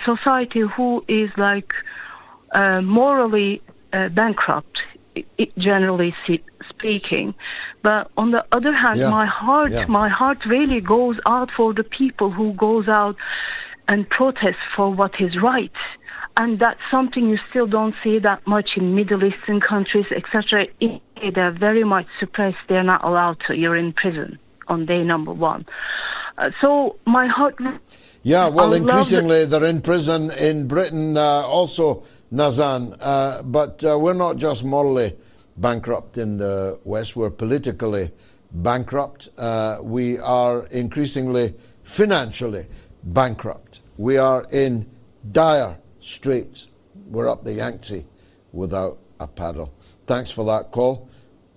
society who is morally bankrupt, generally speaking. But on the other hand, my heart really goes out for the people who goes out and protest for what is right. And that's something you still don't see that much in Middle Eastern countries, etc. They're very much suppressed. They're not allowed to. You're in prison on day number one. So my heart... Yeah, well, increasingly they're in prison in Britain also, Nazan. But we're not just morally bankrupt in the West, we're politically bankrupt. We are increasingly financially bankrupt. We are in dire straits. we're up the Yangtze without a paddle. Thanks for that call.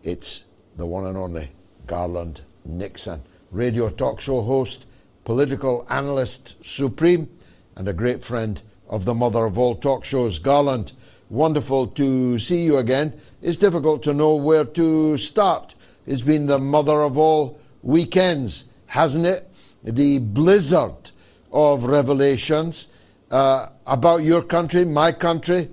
It's the one and only Garland Nixon, radio talk show host, political analyst supreme, and a great friend of the mother of all talk shows. Garland, wonderful to see you again. It's difficult to know where to start. It's been the mother of all weekends, hasn't it? The blizzard of revelations about your country, my country,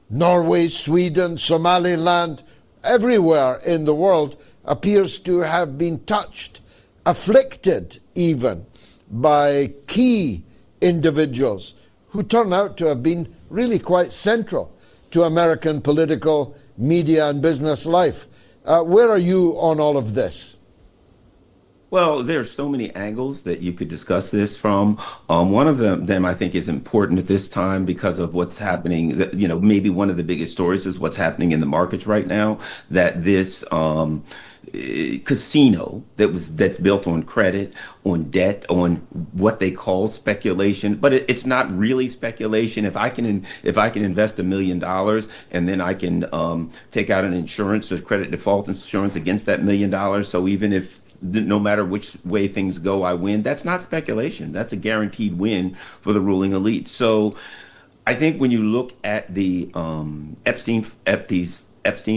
Norway, Sweden, Somaliland, everywhere in the world appears to have been touched, afflicted even, by key individuals who turn out to have been really quite central to American political, media and business life. Where are you on all of this? Well, there's so many angles that you could discuss this from. One of them I think is important at this time because of what's happening. Maybe one of the biggest stories is what's happening in the markets right now, that this casino that's built on credit, on debt, on what they call speculation, but it's not really speculation. If I can invest $1 million and then I can take out an insurance or credit default insurance against that $1 million, so even if no matter which way things go, I win, that's not speculation. That's a guaranteed win for the ruling elite. So I think when you look at the Epstein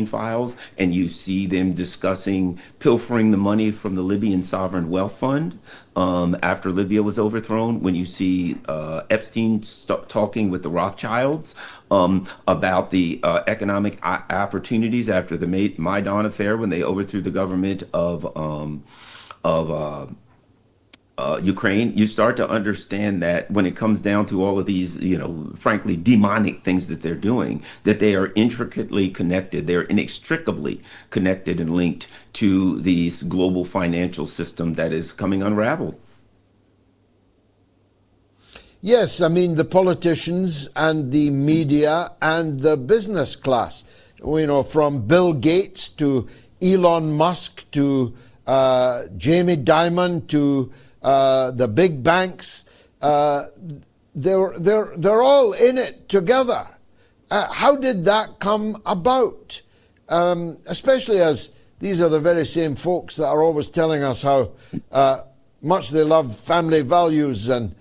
Files and you see them discussing pilfering the money from the Libyan Sovereign Wealth Fund after Libya was overthrown, when you see Epstein talking with the Rothschilds about the economic opportunities after the Maidan affair, when they overthrew the government of Ukraine, you start to understand that when it comes down to all of these, frankly, demonic things that they're doing, that they are intricately connected. They're inextricably connected and linked to this global financial system that is coming unraveled. Yes, I mean, the politicians and the media and the business class, from Bill Gates to Elon Musk to Jamie Dimon to the big banks, they're all in it together. How did that come about? Especially as these are the very same folks that are always telling us how much they love family values and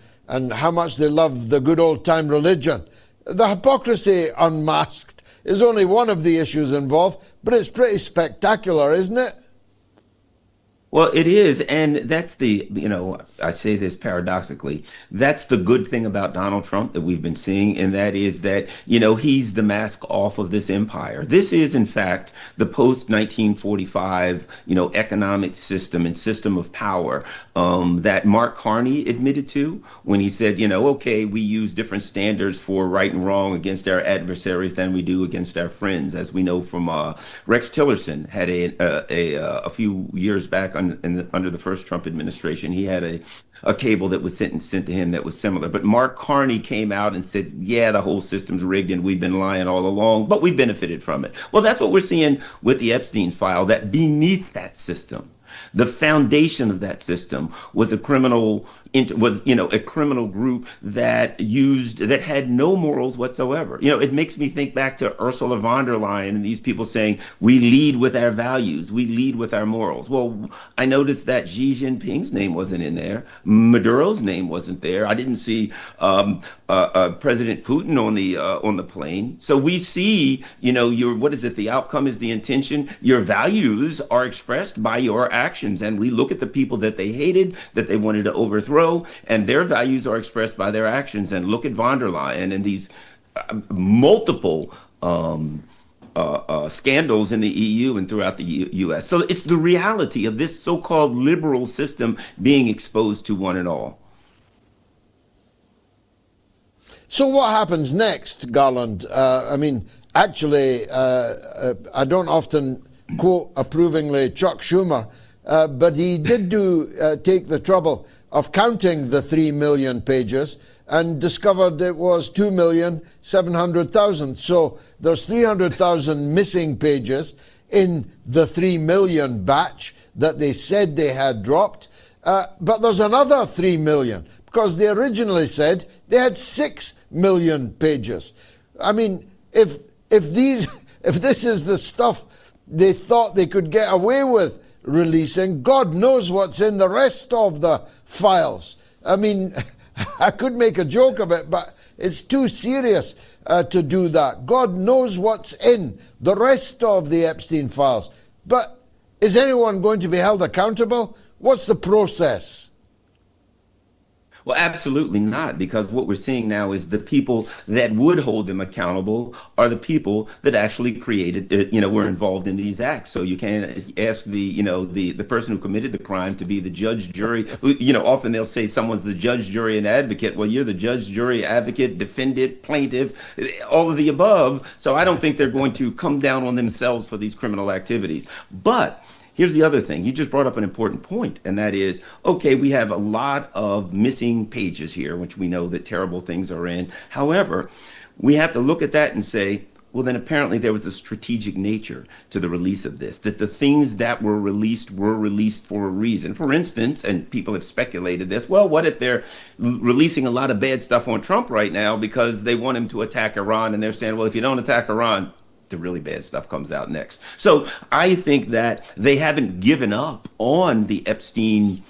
how much they love the good old time religion. The hypocrisy unmasked is only one of the issues involved, but it's pretty spectacular, isn't it? Well, it is, and that's I say this paradoxically, that's the good thing about Donald Trump that we've been seeing, and that is that, he's the mask off of this empire. This is, in fact, the post-1945, economic system and system of power that Mark Carney admitted to when he said, okay, we use different standards for right and wrong against our adversaries than we do against our friends. As we know from Rex Tillerson had a few years back under the first Trump administration, he had a cable that was sent to him that was similar. But Mark Carney came out and said, yeah, the whole system's rigged and we've been lying all along, but we benefited from it. Well, that's what we're seeing with the Epstein file, that beneath that system, the foundation of that system was a criminal group that had no morals whatsoever. It makes me think back to Ursula von der Leyen and these people saying, we lead with our values, we lead with our morals. Well, I noticed that Xi Jinping's name wasn't in there. Maduro's name wasn't there. I didn't see President Putin on the plane. So we see, the outcome is the intention. Your values are expressed by your actions. And we look at the people that they hated, that they wanted to overthrow, and their values are expressed by their actions. And look at von der Leyen and these multiple scandals in the EU and throughout the US. So it's the reality of this so-called liberal system being exposed to one and all. So what happens next, Garland? Actually, I don't often quote approvingly Chuck Schumer, but he did take the trouble of counting the 3 million pages and discovered it was 2,700,000. So there's 300,000 missing pages in the 3 million batch that they said they had dropped. But there's another 3 million because they originally said they had 6 million pages. I mean, if these if this is the stuff they thought they could get away with releasing, God knows what's in the rest of the files. I mean, I could make a joke of it, but it's too serious to do that. God knows what's in the rest of the Epstein files. But is anyone going to be held accountable? What's the process? Well, absolutely not, because what we're seeing now is the people that would hold them accountable are the people that actually created, were involved in these acts. So you can't ask the person who committed the crime to be the judge, jury. Often they'll say someone's the judge, jury, and advocate. Well, you're the judge, jury, advocate, defendant, plaintiff, all of the above. So I don't think they're going to come down on themselves for these criminal activities. But here's the other thing. You just brought up an important point, and that is, okay, we have a lot of missing pages here, which we know that terrible things are in. However, we have to look at that and say, well, then apparently there was a strategic nature to the release of this, that the things that were released for a reason. For instance, and people have speculated this, well, what if they're releasing a lot of bad stuff on Trump right now because they want him to attack Iran, and they're saying, well, if you don't attack Iran, the really bad stuff comes out next. So I think that they haven't given up on the Epstein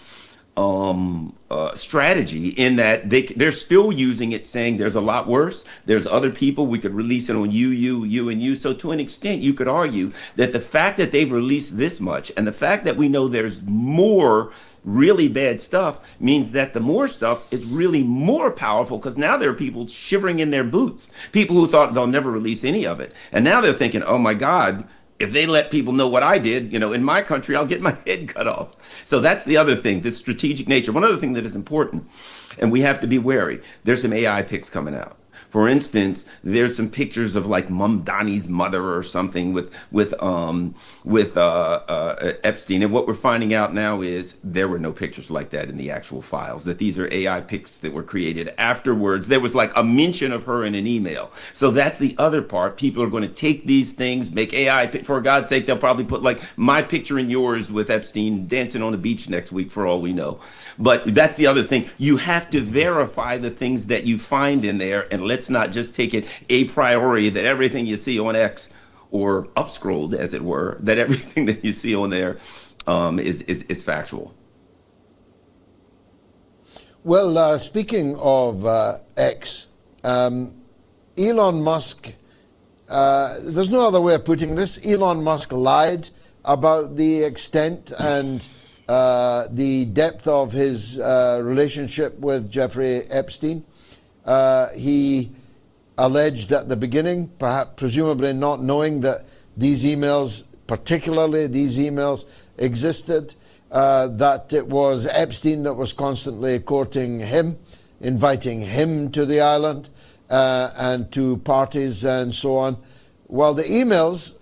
strategy, in that they're still using it, saying there's a lot worse. There's other people. We could release it on you, and you. So to an extent, you could argue that the fact that they've released this much, and the fact that we know there's more really bad stuff, means that the more stuff is really more powerful, because now there are people shivering in their boots, people who thought they'll never release any of it. And now they're thinking, oh my God, if they let people know what I did, in my country, I'll get my head cut off. So that's the other thing, this strategic nature. One other thing that is important, and we have to be wary, there's some AI pics coming out. For instance, there's some pictures of like Mamdani's mother or something with Epstein, and what we're finding out now is there were no pictures like that in the actual files. That these are AI pics that were created afterwards. There was like a mention of her in an email. So that's the other part. People are going to take these things, make AI. For God's sake, they'll probably put like my picture and yours with Epstein dancing on the beach next week, for all we know. But that's the other thing. You have to verify the things that you find in there, and let's not just take it a priori that everything you see on X, or upscrolled as it were, that everything that you see on there is factual. Well, speaking of X, Elon Musk, there's no other way of putting this. Elon Musk lied about the extent and the depth of his relationship with Jeffrey Epstein. He alleged at the beginning, perhaps presumably not knowing that these emails, particularly these emails, existed, that it was Epstein that was constantly courting him, inviting him to the island and to parties and so on. Well, the emails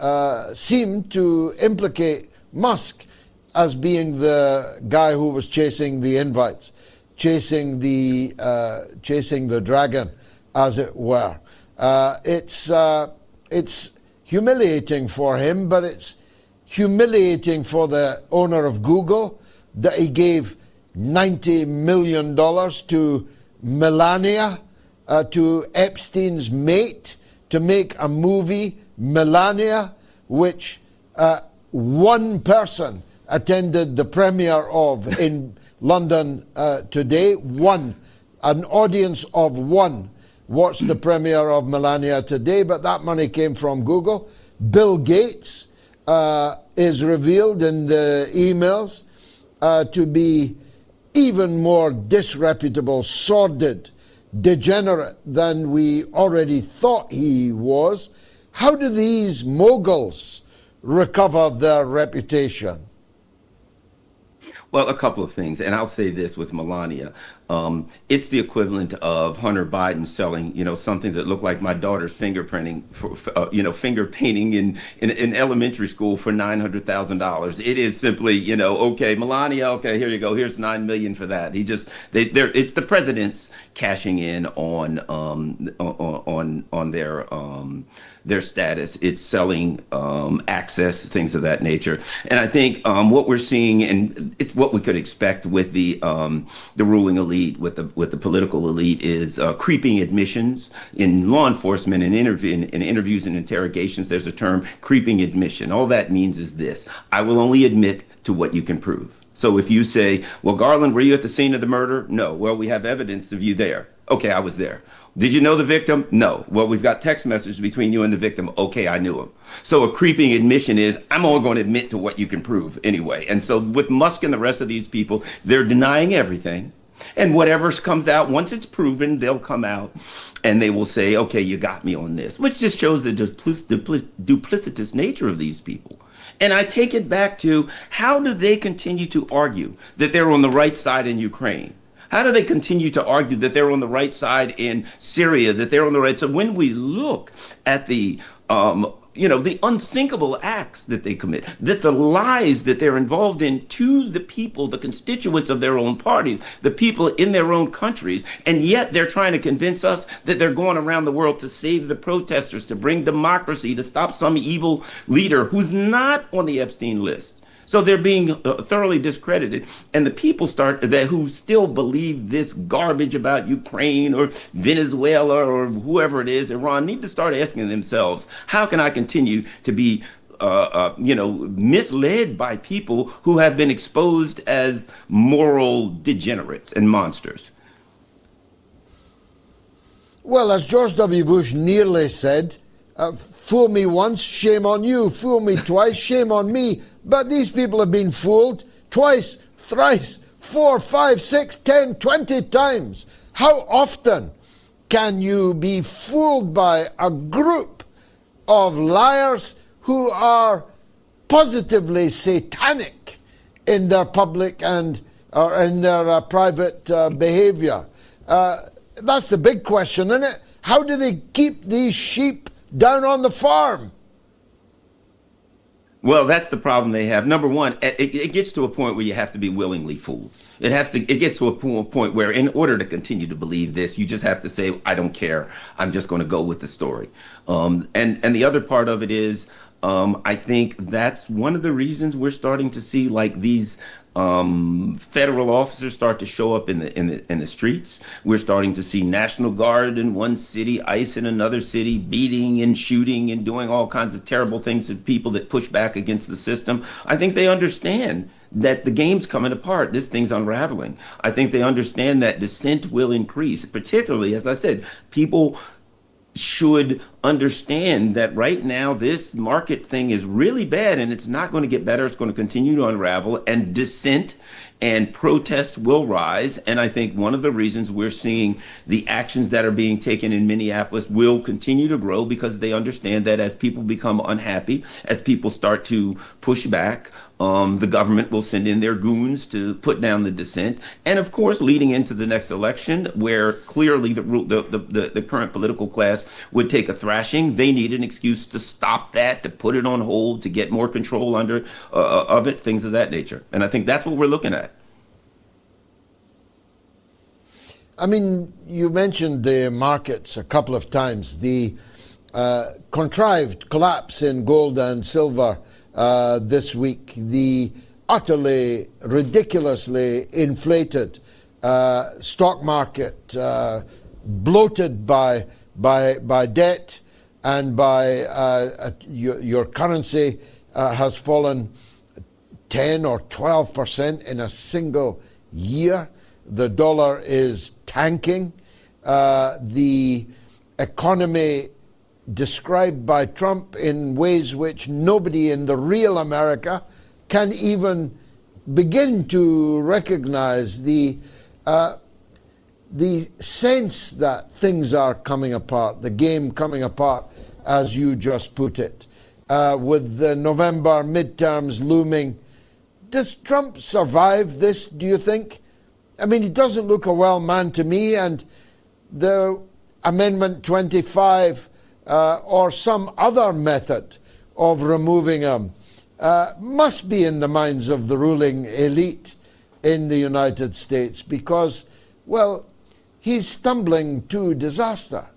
seem to implicate Musk as being the guy who was chasing the invites, chasing the dragon, as it were. It's humiliating for him, but it's humiliating for the owner of Google that he gave $90 million to Melania, to Epstein's mate, to make a movie, Melania, which one person attended the premiere of in London today. One, an audience of one watched the premiere of Melania today, but that money came from Google. Bill Gates is revealed in the emails to be even more disreputable, sordid, degenerate than we already thought he was. How do these moguls recover their reputation? Well, a couple of things, and I'll say this with Melania. It's the equivalent of Hunter Biden selling, something that looked like my daughter's fingerprinting, finger painting in elementary school for $900,000. It is simply, okay, Melania, okay, here you go, here's $9 million for that. It's the president's cashing in on their status. It's selling access, things of that nature. And I think what we're seeing, and it's what we could expect with the ruling elite, with the political elite, is creeping admissions in law enforcement and in interviews and interrogations. There's a term, creeping admission. All that means is this: I will only admit to what you can prove. So if you say, well, Garland, were you at the scene of the murder? No. Well, we have evidence of you there. Okay, I was there. Did you know the victim? No. Well, we've got text messages between you and the victim. Okay, I knew him. So a creeping admission is, I'm only going to admit to what you can prove anyway. And so with Musk and the rest of these people, they're denying everything. And whatever comes out, once it's proven, they'll come out and they will say, okay, you got me on this, which just shows the duplicitous nature of these people. And I take it back to, how do they continue to argue that they're on the right side in Ukraine? How do they continue to argue that they're on the right side in Syria, that they're on the right side? When we look at the the unthinkable acts that they commit, that the lies that they're involved in to the people, the constituents of their own parties, the people in their own countries, and yet they're trying to convince us that they're going around the world to save the protesters, to bring democracy, to stop some evil leader who's not on the Epstein list. So they're being thoroughly discredited, and the people who still believe this garbage about Ukraine or Venezuela or whoever it is, Iran, need to start asking themselves, how can I continue to be misled by people who have been exposed as moral degenerates and monsters? Well, as George W. Bush nearly said, fool me once, shame on you. Fool me twice, shame on me. But these people have been fooled twice, thrice, 4, 5, 6, 10, 20 times. How often can you be fooled by a group of liars who are positively satanic in their public and or in their private behavior? That's the big question, isn't it? How do they keep these sheep down on the farm? Well, that's the problem they have. Number one, it gets to a point where you have to be willingly fooled. It gets to a point where, in order to continue to believe this, you just have to say, I don't care. I'm just going to go with the story. And the other part of it is, I think that's one of the reasons we're starting to see like these federal officers start to show up in the streets. We're starting to see National Guard in one city, ICE in another city, beating and shooting and doing all kinds of terrible things to people that push back against the system. I think they understand that the game's coming apart. This thing's unraveling. I think they understand that dissent will increase, particularly, as I said, people should understand that right now this market thing is really bad and it's not going to get better. It's going to continue to unravel, and dissent and protest will rise. And I think one of the reasons we're seeing the actions that are being taken in Minneapolis will continue to grow, because they understand that as people become unhappy, as people start to push back, the government will send in their goons to put down the dissent. And of course, leading into the next election, where clearly the current political class would take a thrashing, they need an excuse to stop that, to put it on hold, to get more control under of it, things of that nature. And I think that's what we're looking at. I mean, you mentioned the markets a couple of times. The contrived collapse in gold and silver this week, the utterly, ridiculously inflated stock market, bloated by debt and by your currency has fallen 10 or 12% in a single year. The dollar is tanking. The economy described by Trump in ways which nobody in the real America can even begin to recognize. The sense that things are coming apart, the game coming apart, as you just put it, with the November midterms looming. Does Trump survive this, do you think? I mean, he doesn't look a well man to me, and the Amendment 25 or some other method of removing him must be in the minds of the ruling elite in the United States, because, well, he's stumbling to disaster.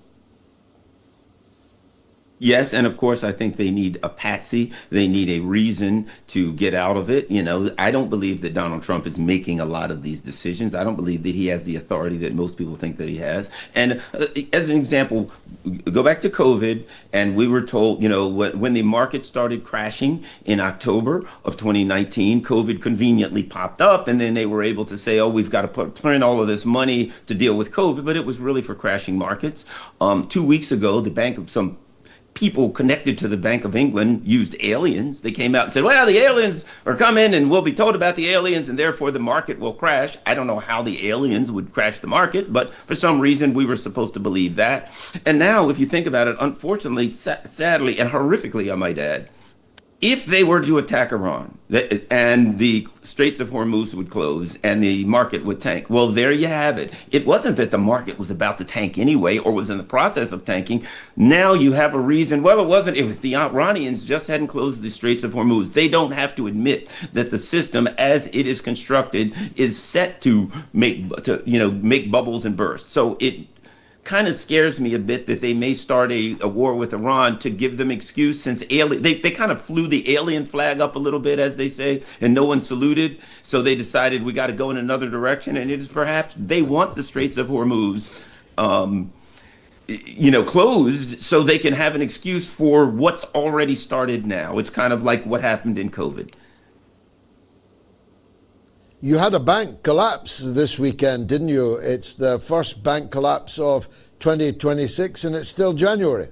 Yes, and of course, I think they need a patsy. They need a reason to get out of it. I don't believe that Donald Trump is making a lot of these decisions. I don't believe that he has the authority that most people think that he has. And as an example, go back to COVID, and we were told, when the market started crashing in October of 2019, COVID conveniently popped up, and then they were able to say, oh, we've got to print all of this money to deal with COVID, but it was really for crashing markets. 2 weeks ago, some people connected to the Bank of England used aliens. They came out and said, well, the aliens are coming and we'll be told about the aliens and therefore the market will crash. I don't know how the aliens would crash the market, but for some reason we were supposed to believe that. And now, if you think about it, unfortunately, sadly, and horrifically, I might add, if they were to attack Iran and the Straits of Hormuz would close and the market would tank, well, there you have it. It wasn't that the market was about to tank anyway or was in the process of tanking. Now you have a reason. Well, it wasn't. If the Iranians just hadn't closed the Straits of Hormuz, they don't have to admit that the system as it is constructed is set to make bubbles and burst. So it kind of scares me a bit that they may start a war with Iran to give them excuse, since they kind of flew the alien flag up a little bit, as they say, and no one saluted. So they decided we got to go in another direction, and it is perhaps they want the Straits of Hormuz closed so they can have an excuse for what's already started now. It's kind of like what happened in COVID. You had a bank collapse this weekend, didn't you? It's the first bank collapse of 2026, and it's still January.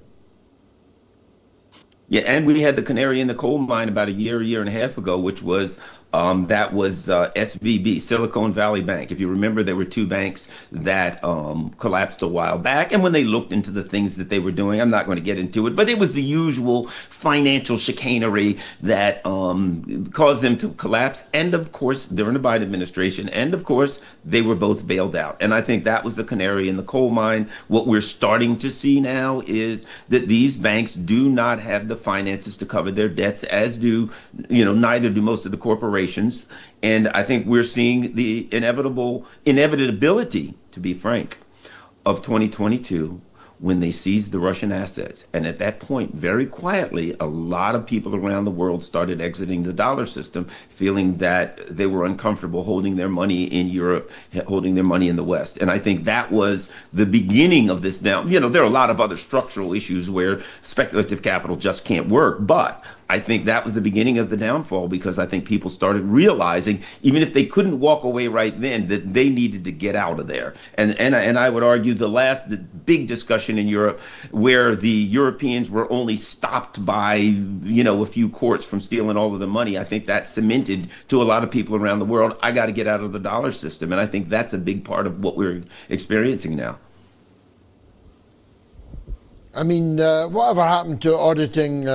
Yeah, and we had the canary in the coal mine about a year and a half ago, which was SVB, Silicon Valley Bank. If you remember, there were two banks that collapsed a while back. And when they looked into the things that they were doing, I'm not going to get into it, but it was the usual financial chicanery that caused them to collapse. And of course, during the Biden administration, and of course, they were both bailed out. And I think that was the canary in the coal mine. What we're starting to see now is that these banks do not have the finances to cover their debts, as do, neither do most of the corporations. And I think we're seeing the inevitability, to be frank, of 2022 when they seized the Russian assets. And at that point, very quietly, a lot of people around the world started exiting the dollar system, feeling that they were uncomfortable holding their money in Europe, holding their money in the West. And I think that was the beginning of this down. There are a lot of other structural issues where speculative capital just can't work. But I think that was the beginning of the downfall, because I think people started realizing, even if they couldn't walk away right then, that they needed to get out of there. And I would argue the big discussion in Europe, where the Europeans were only stopped by, a few courts from stealing all of the money, I think that cemented to a lot of people around the world, I got to get out of the dollar system. And I think that's a big part of what we're experiencing now. I mean, whatever happened to auditing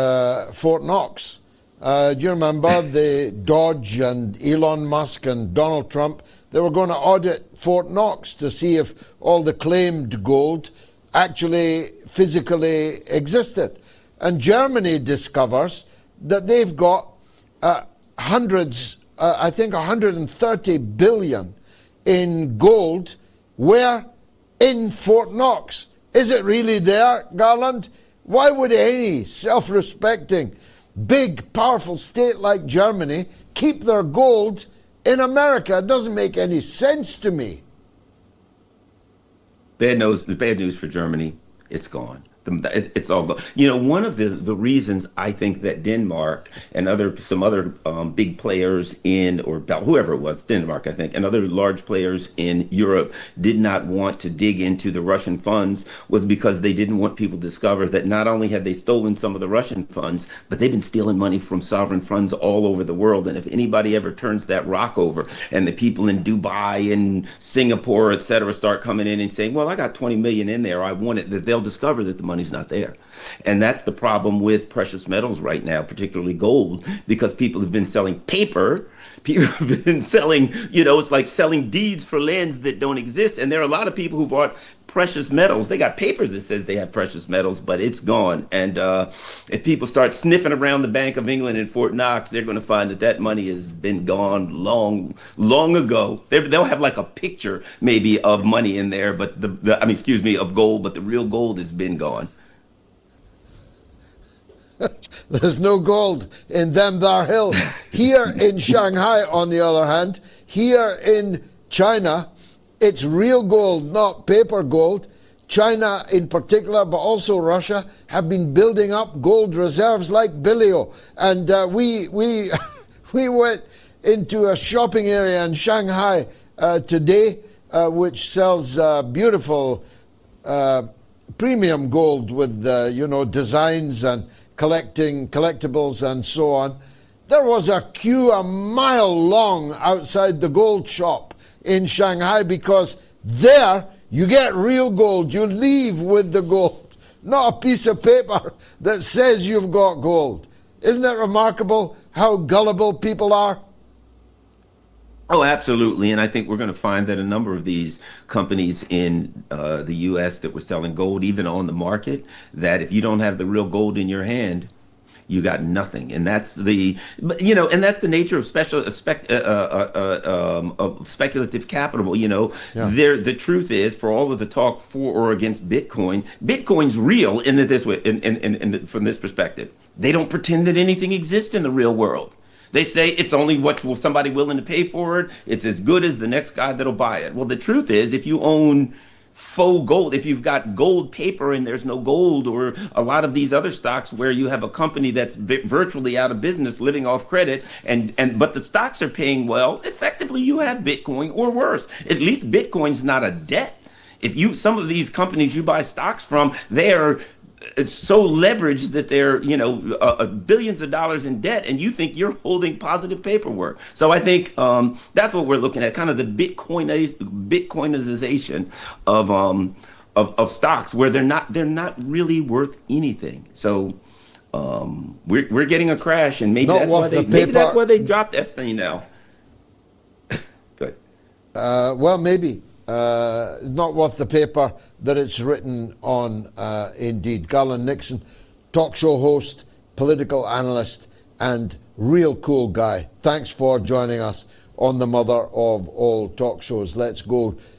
Fort Knox? Do you remember the Dodge and Elon Musk and Donald Trump? They were going to audit Fort Knox to see if all the claimed gold actually physically existed. And Germany discovers that they've got hundreds, I think 130 billion in gold. Where? In Fort Knox. Is it really there, Garland? Why would any self-respecting, big, powerful state like Germany keep their gold in America? It doesn't make any sense to me. Bad news for Germany. It's gone. It's all gone. One of the reasons I think that Denmark and some other big players whoever it was, Denmark, I think, and other large players in Europe did not want to dig into the Russian funds was because they didn't want people to discover that not only had they stolen some of the Russian funds, but they've been stealing money from sovereign funds all over the world. And if anybody ever turns that rock over and the people in Dubai and Singapore, et cetera, start coming in and saying, well, I got 20 million in there, I want it, that they'll discover that the money's not there. And that's the problem with precious metals right now, particularly gold, because people have been selling paper. People have been selling, it's like selling deeds for lands that don't exist. And there are a lot of people who bought precious metals. They got papers that says they have precious metals, but it's gone. And if people start sniffing around the Bank of England in Fort Knox, they're going to find that money has been gone long, long ago. They'll have like a picture maybe of money in there, but of gold, but the real gold has been gone. There's no gold in them there hills. Here in Shanghai, on the other hand, here in China, it's real gold, not paper gold. China in particular, but also Russia, have been building up gold reserves like Billio. And we went into a shopping area in Shanghai today, which sells beautiful premium gold with designs and collectibles and so on. There was a queue a mile long outside the gold shop in Shanghai because there you get real gold. You leave with the gold, not a piece of paper that says you've got gold. Isn't it remarkable how gullible people are? Oh, absolutely. And I think we're going to find that a number of these companies in the U.S. that were selling gold, even on the market, that if you don't have the real gold in your hand, you got nothing. And that's the, and that's the nature of speculative capital. The truth is, for all of the talk for or against Bitcoin, Bitcoin's real in this way, from this perspective. They don't pretend that anything exists in the real world. They say it's only what will somebody willing to pay for it. It's as good as the next guy that'll buy it. Well, the truth is, if you own faux gold, if you've got gold paper and there's no gold, or a lot of these other stocks where you have a company that's virtually out of business, living off credit, but the stocks are paying well, effectively you have Bitcoin or worse. At least Bitcoin's not a debt. Some of these companies you buy stocks from, it's so leveraged that they're, billions of dollars in debt, and you think you're holding positive paperwork. So I think that's what we're looking at, kind of the Bitcoinization of stocks, where they're not really worth anything. So we're getting a crash, and maybe that's why they dropped Epstein now. Good. Well, maybe. Not worth the paper that it's written on, indeed. Garland Nixon, talk show host, political analyst, and real cool guy. Thanks for joining us on the Mother of All Talk Shows. Let's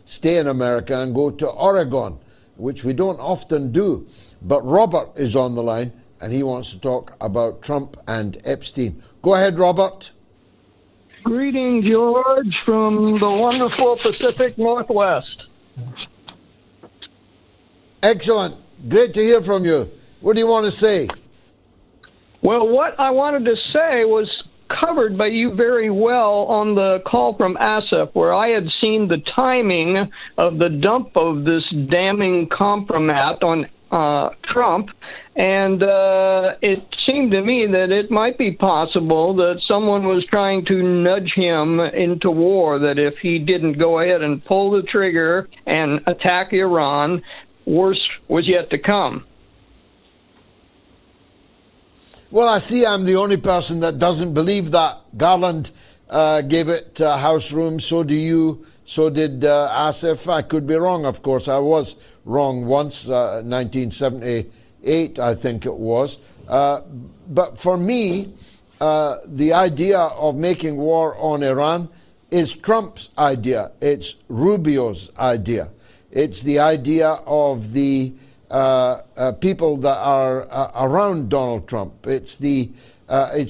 stay in America and go to Oregon, which we don't often do. But Robert is on the line, and he wants to talk about Trump and Epstein. Go ahead, Robert. Greeting, George, from the wonderful Pacific Northwest. Excellent. Great to hear from you. What do you want to say? Well, what I wanted to say was covered by you very well on the call from Asif, where I had seen the timing of the dump of this damning compromat on Trump, and it seemed to me that it might be possible that someone was trying to nudge him into war, that if he didn't go ahead and pull the trigger and attack Iran, worse was yet to come. Well, I see I'm the only person that doesn't believe that. Garland gave it house room, so do you, so did Asif. I could be wrong, of course. I was wrong once, 1978, I think it was. But for me, the idea of making war on Iran is Trump's idea. It's Rubio's idea. It's the idea of the people that are around Donald Trump. It's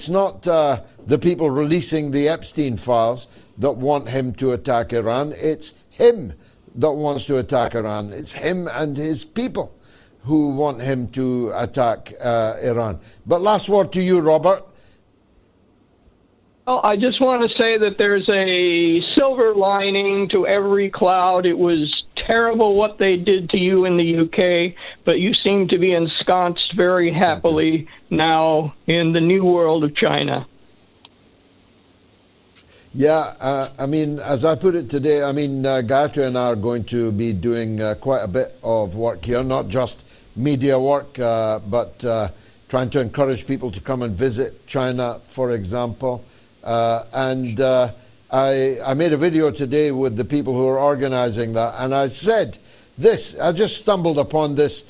not the people releasing the Epstein Files that want him to attack Iran. It's him that wants to attack Iran. It's him and his people who want him to attack Iran. But last word to you, Robert. Well, I just want to say that there's a silver lining to every cloud. It was terrible what they did to you in the UK, but you seem to be ensconced very happily now in the new world of China. Yeah, I mean, as I put it today, I mean, Gayatri and I are going to be doing quite a bit of work here, not just media work, but trying to encourage people to come and visit China, for example. And I made a video today with the people who are organizing that, and I said this, I just stumbled upon this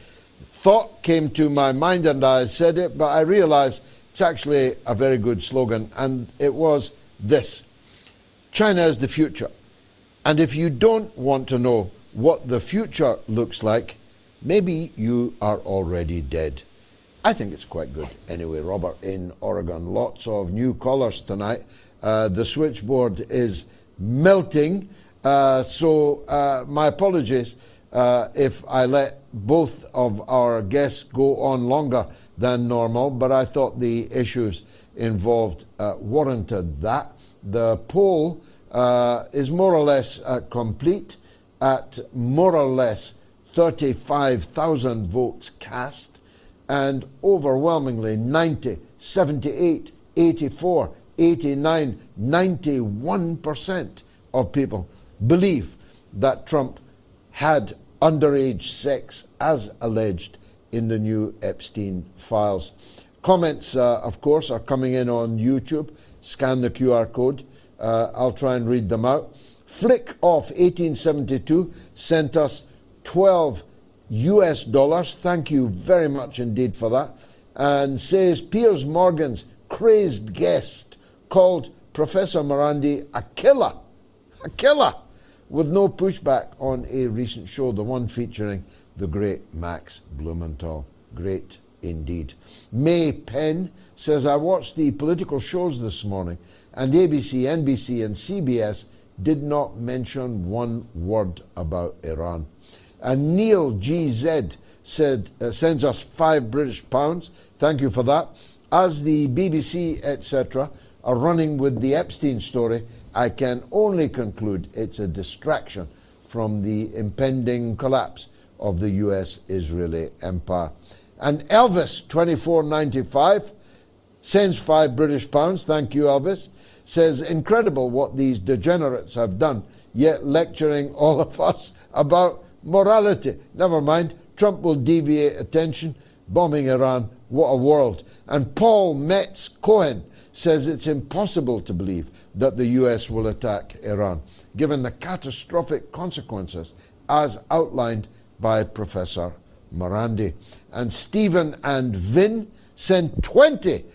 thought, came to my mind, and I said it, but I realized it's actually a very good slogan, and it was this: China is the future. And if you don't want to know what the future looks like, maybe you are already dead. I think it's quite good. Anyway, Robert in Oregon, lots of new callers tonight. The switchboard is melting, so my apologies if I let both of our guests go on longer than normal, but I thought the issues involved warranted that. The poll is more or less complete at more or less 35,000 votes cast, and overwhelmingly 90, 78, 84, 89, 91% of people believe that Trump had underage sex as alleged in the new Epstein Files. Comments, of course, are coming in on YouTube. Scan the QR code. I'll try and read them out. Flick Off 1872 sent us 12 US dollars. Thank you very much indeed for that. And says Piers Morgan's crazed guest called Professor Marandi a killer, with no pushback on a recent show, the one featuring the great Max Blumenthal. Great indeed. May Penn says, I watched the political shows this morning and ABC, NBC and CBS did not mention one word about Iran. And Neil GZ said, sends us £5 British. Thank you for that. As the BBC, etc., are running with the Epstein story, I can only conclude it's a distraction from the impending collapse of the US-Israeli empire. And Elvis, 24.95, sends £5 British. Thank you, Elvis. Says, incredible what these degenerates have done, yet lecturing all of us about morality. Never mind, Trump will deviate attention, bombing Iran. What a world. And Paul Metz Cohen says it's impossible to believe that the US will attack Iran, given the catastrophic consequences as outlined by Professor Marandi. And Stephen and Vin sent 20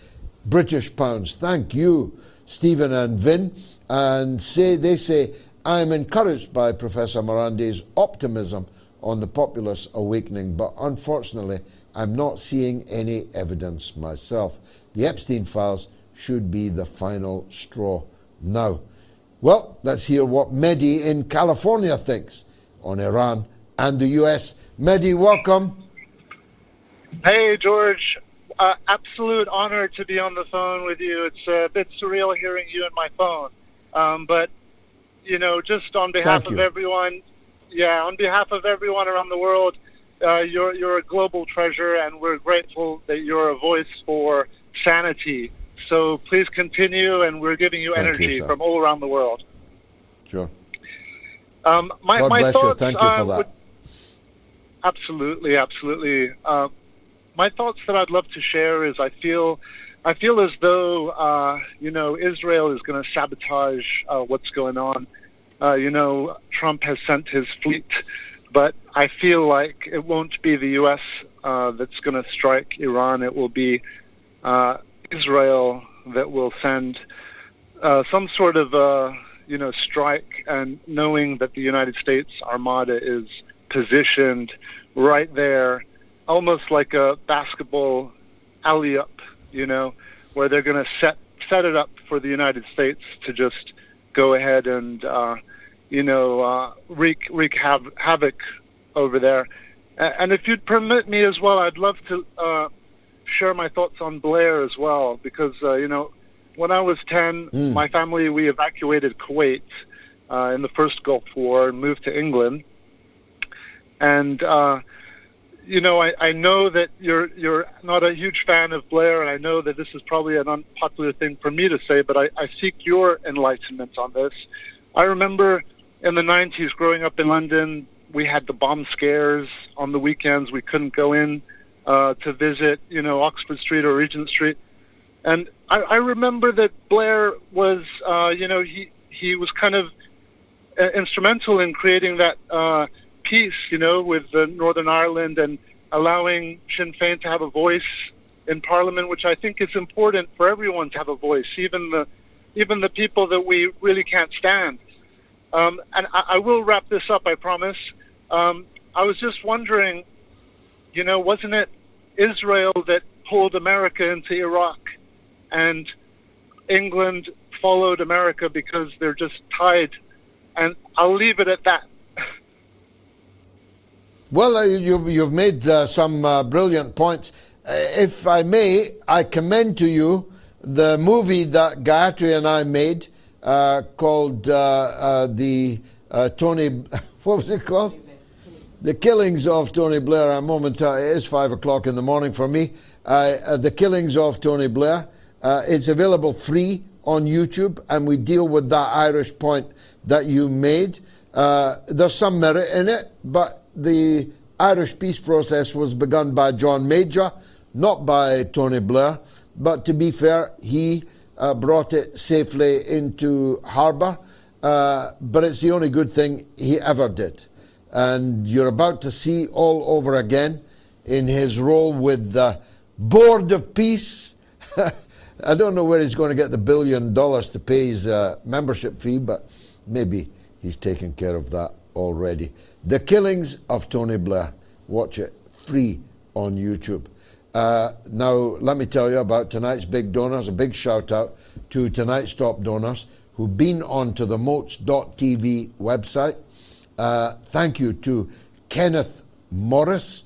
British pounds. Thank you, Stephen and Vin. And they say, I am encouraged by Professor Marandi's optimism on the populace awakening, but unfortunately, I'm not seeing any evidence myself. The Epstein Files should be the final straw now. Well, let's hear what Mehdi in California thinks on Iran and the US. Mehdi, welcome. Hey, George. Absolute honor to be on the phone with you. It's a bit surreal hearing you on my phone. But, you know, just on behalf of everyone, on behalf of everyone around the world, you're a global treasure, and we're grateful that you're a voice for sanity. So please continue, and we're giving you energy from all around the world. Sure. God bless you. Thank you for that. Absolutely. My thoughts that I'd love to share is I feel as though Israel is going to sabotage what's going on. Trump has sent his fleet, but I feel like it won't be the U.S. That's going to strike Iran. It will be Israel that will send some sort of strike, and knowing that the United States Armada is positioned right there, almost like a basketball alley-up, where they're going to set it up for the United States to just go ahead and wreak havoc over there. And if you'd permit me as well, I'd love to share my thoughts on Blair as well, because when I was 10, my family, we evacuated Kuwait in the first Gulf War and moved to England. And I know that you're not a huge fan of Blair, and I know that this is probably an unpopular thing for me to say, but I seek your enlightenment on this. I remember in the 90s growing up in London, we had the bomb scares on the weekends. We couldn't go in to visit, Oxford Street or Regent Street. And I remember that Blair was, he was kind of instrumental in creating that peace, with Northern Ireland, and allowing Sinn Féin to have a voice in Parliament, which I think is important for everyone to have a voice, even the people that we really can't stand. And I will wrap this up, I promise. I was just wondering, wasn't it Israel that pulled America into Iraq, and England followed America because they're just tied. And I'll leave it at that. Well, you've made some brilliant points. If I may, I commend to you the movie that Gayatri and I made called the Tony, what was it called? The Killings of Tony Blair. A moment, it is 5 o'clock in the morning for me. The Killings of Tony Blair. It's available free on YouTube, and we deal with that Irish point that you made. There's some merit in it, but the Irish peace process was begun by John Major, not by Tony Blair. But to be fair, he brought it safely into harbour. But it's the only good thing he ever did. And you're about to see all over again in his role with the Board of Peace. I don't know where he's going to get the $1 billion to pay his membership fee, but maybe he's taken care of that already. The Killings of Tony Blair. Watch it free on YouTube. Now, let me tell you about tonight's big donors. A big shout out to tonight's top donors who've been onto the MOATS.tv website. Thank you to Kenneth Morris,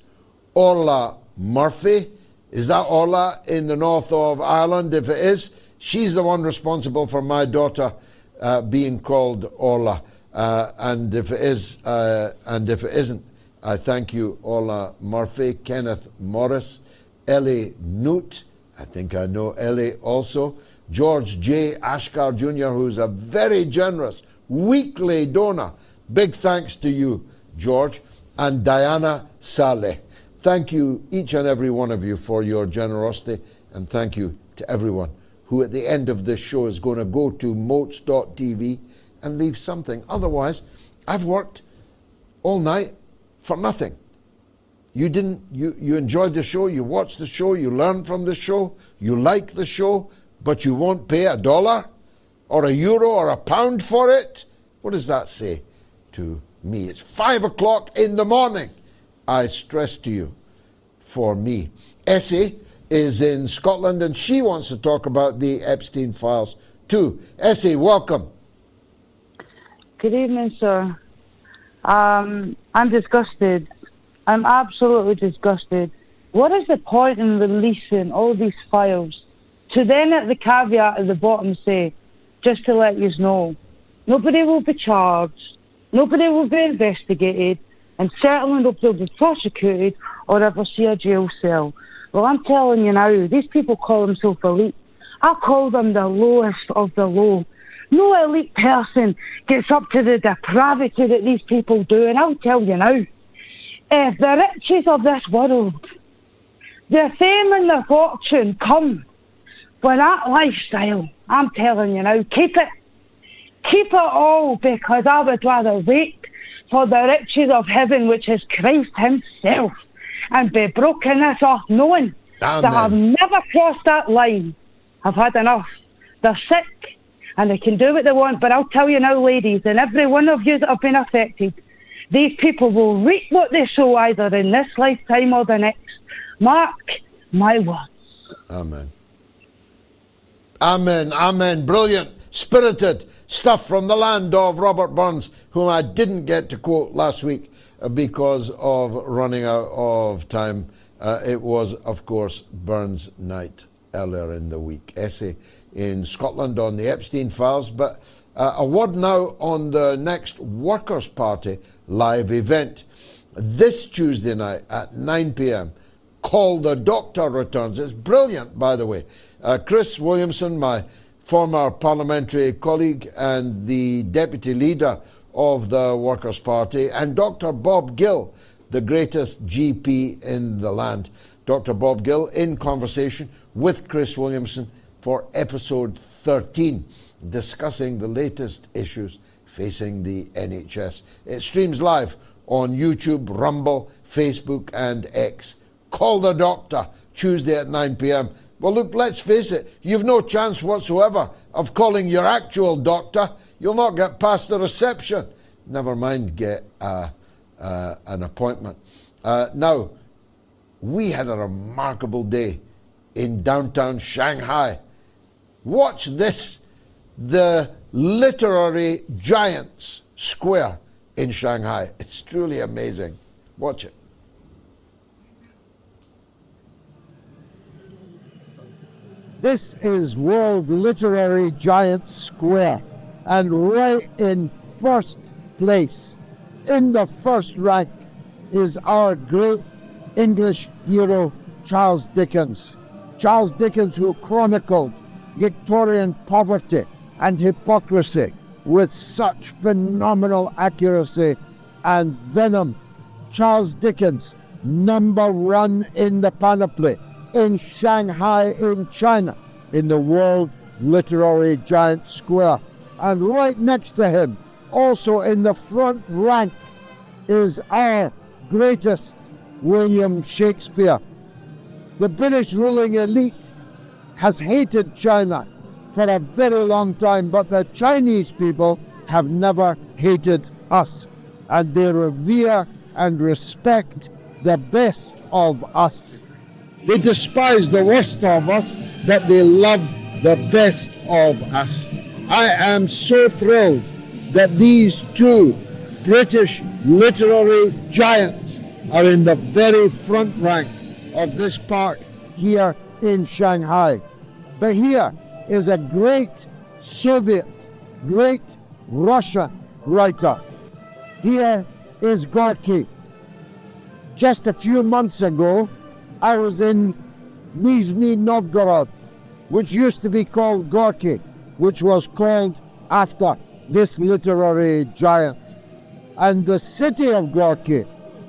Orla Murphy. Is that Orla in the north of Ireland? If it is, she's the one responsible for my daughter being called Orla. And if it is, and if it isn't, I thank you, Orla Murphy, Kenneth Morris, Ellie Newt, I think I know Ellie also, George J. Ashkar Jr., who's a very generous weekly donor. Big thanks to you, George, and Diana Saleh. Thank you, each and every one of you, for your generosity, and thank you to everyone who at the end of this show is going to go to moats.tv and leave something. Otherwise, I've worked all night for nothing. You enjoyed the show, you watched the show, you learned from the show, you like the show, but you won't pay $1 or €1 or £1 for it? What does that say to me? It's 5 o'clock in the morning. I stress to you, for me. Essie is in Scotland and she wants to talk about the Epstein Files too. Essie, welcome. Good evening, sir. I'm disgusted. I'm absolutely disgusted. What is the point in releasing all these files to then at the caveat at the bottom say, just to let you know, nobody will be charged, nobody will be investigated, and certainly nobody will be prosecuted or ever see a jail cell. Well, I'm telling you now, these people call themselves elite. I call them the lowest of the low. No elite person gets up to the depravity that these people do, and I'll tell you now, if the riches of this world, their fame and their fortune come for that lifestyle, I'm telling you now, keep it. Keep it all, because I would rather wait for the riches of heaven, which is Christ himself, and be broken this off knowing Amen. that I've never crossed that line. I've had enough. They're sick, and they can do what they want, but I'll tell you now, ladies, and every one of you that have been affected, these people will reap what they sow either in this lifetime or the next. Mark my words. Amen. Amen. Amen. Brilliant, spirited stuff from the land of Robert Burns, whom I didn't get to quote last week because of running out of time. It was, of course, Burns' night earlier in the week. Essay in Scotland on the Epstein Files. But a word now on the next Workers' Party live event. This Tuesday night at 9 p.m. Call the Doctor returns. It's brilliant, by the way. Chris Williamson, my former parliamentary colleague and the deputy leader of the Workers' Party, and Dr. Bob Gill, the greatest GP in the land. Dr. Bob Gill in conversation with Chris Williamson for episode 13, discussing the latest issues facing the NHS. It streams live on YouTube, Rumble, Facebook and X. Call the Doctor, Tuesday at 9 p.m. Well, look, let's face it, you've no chance whatsoever of calling your actual doctor. You'll not get past the reception. Never mind get an appointment. Now, we had a remarkable day in downtown Shanghai. Watch this, the literary giants square in Shanghai. It's truly amazing. Watch it. This is World Literary Giants Square, and right in first place, in the first rank, is our great English hero, Charles Dickens. Charles Dickens, who chronicled Victorian poverty and hypocrisy with such phenomenal accuracy and venom. Charles Dickens, #1 in the panoply in Shanghai, in China, in the World Literary Giant Square. And right next to him, also in the front rank, is our greatest William Shakespeare. The British ruling elite has hated China for a very long time, but the Chinese people have never hated us, and they revere and respect the best of us. They despise the worst of us, but they love the best of us. I am so thrilled that these two British literary giants are in the very front rank of this park here in Shanghai. But here is a great Soviet, great Russian writer. Here is Gorky. Just a few months ago, I was in Nizhny Novgorod, which used to be called Gorky, which was called after this literary giant. And the city of Gorky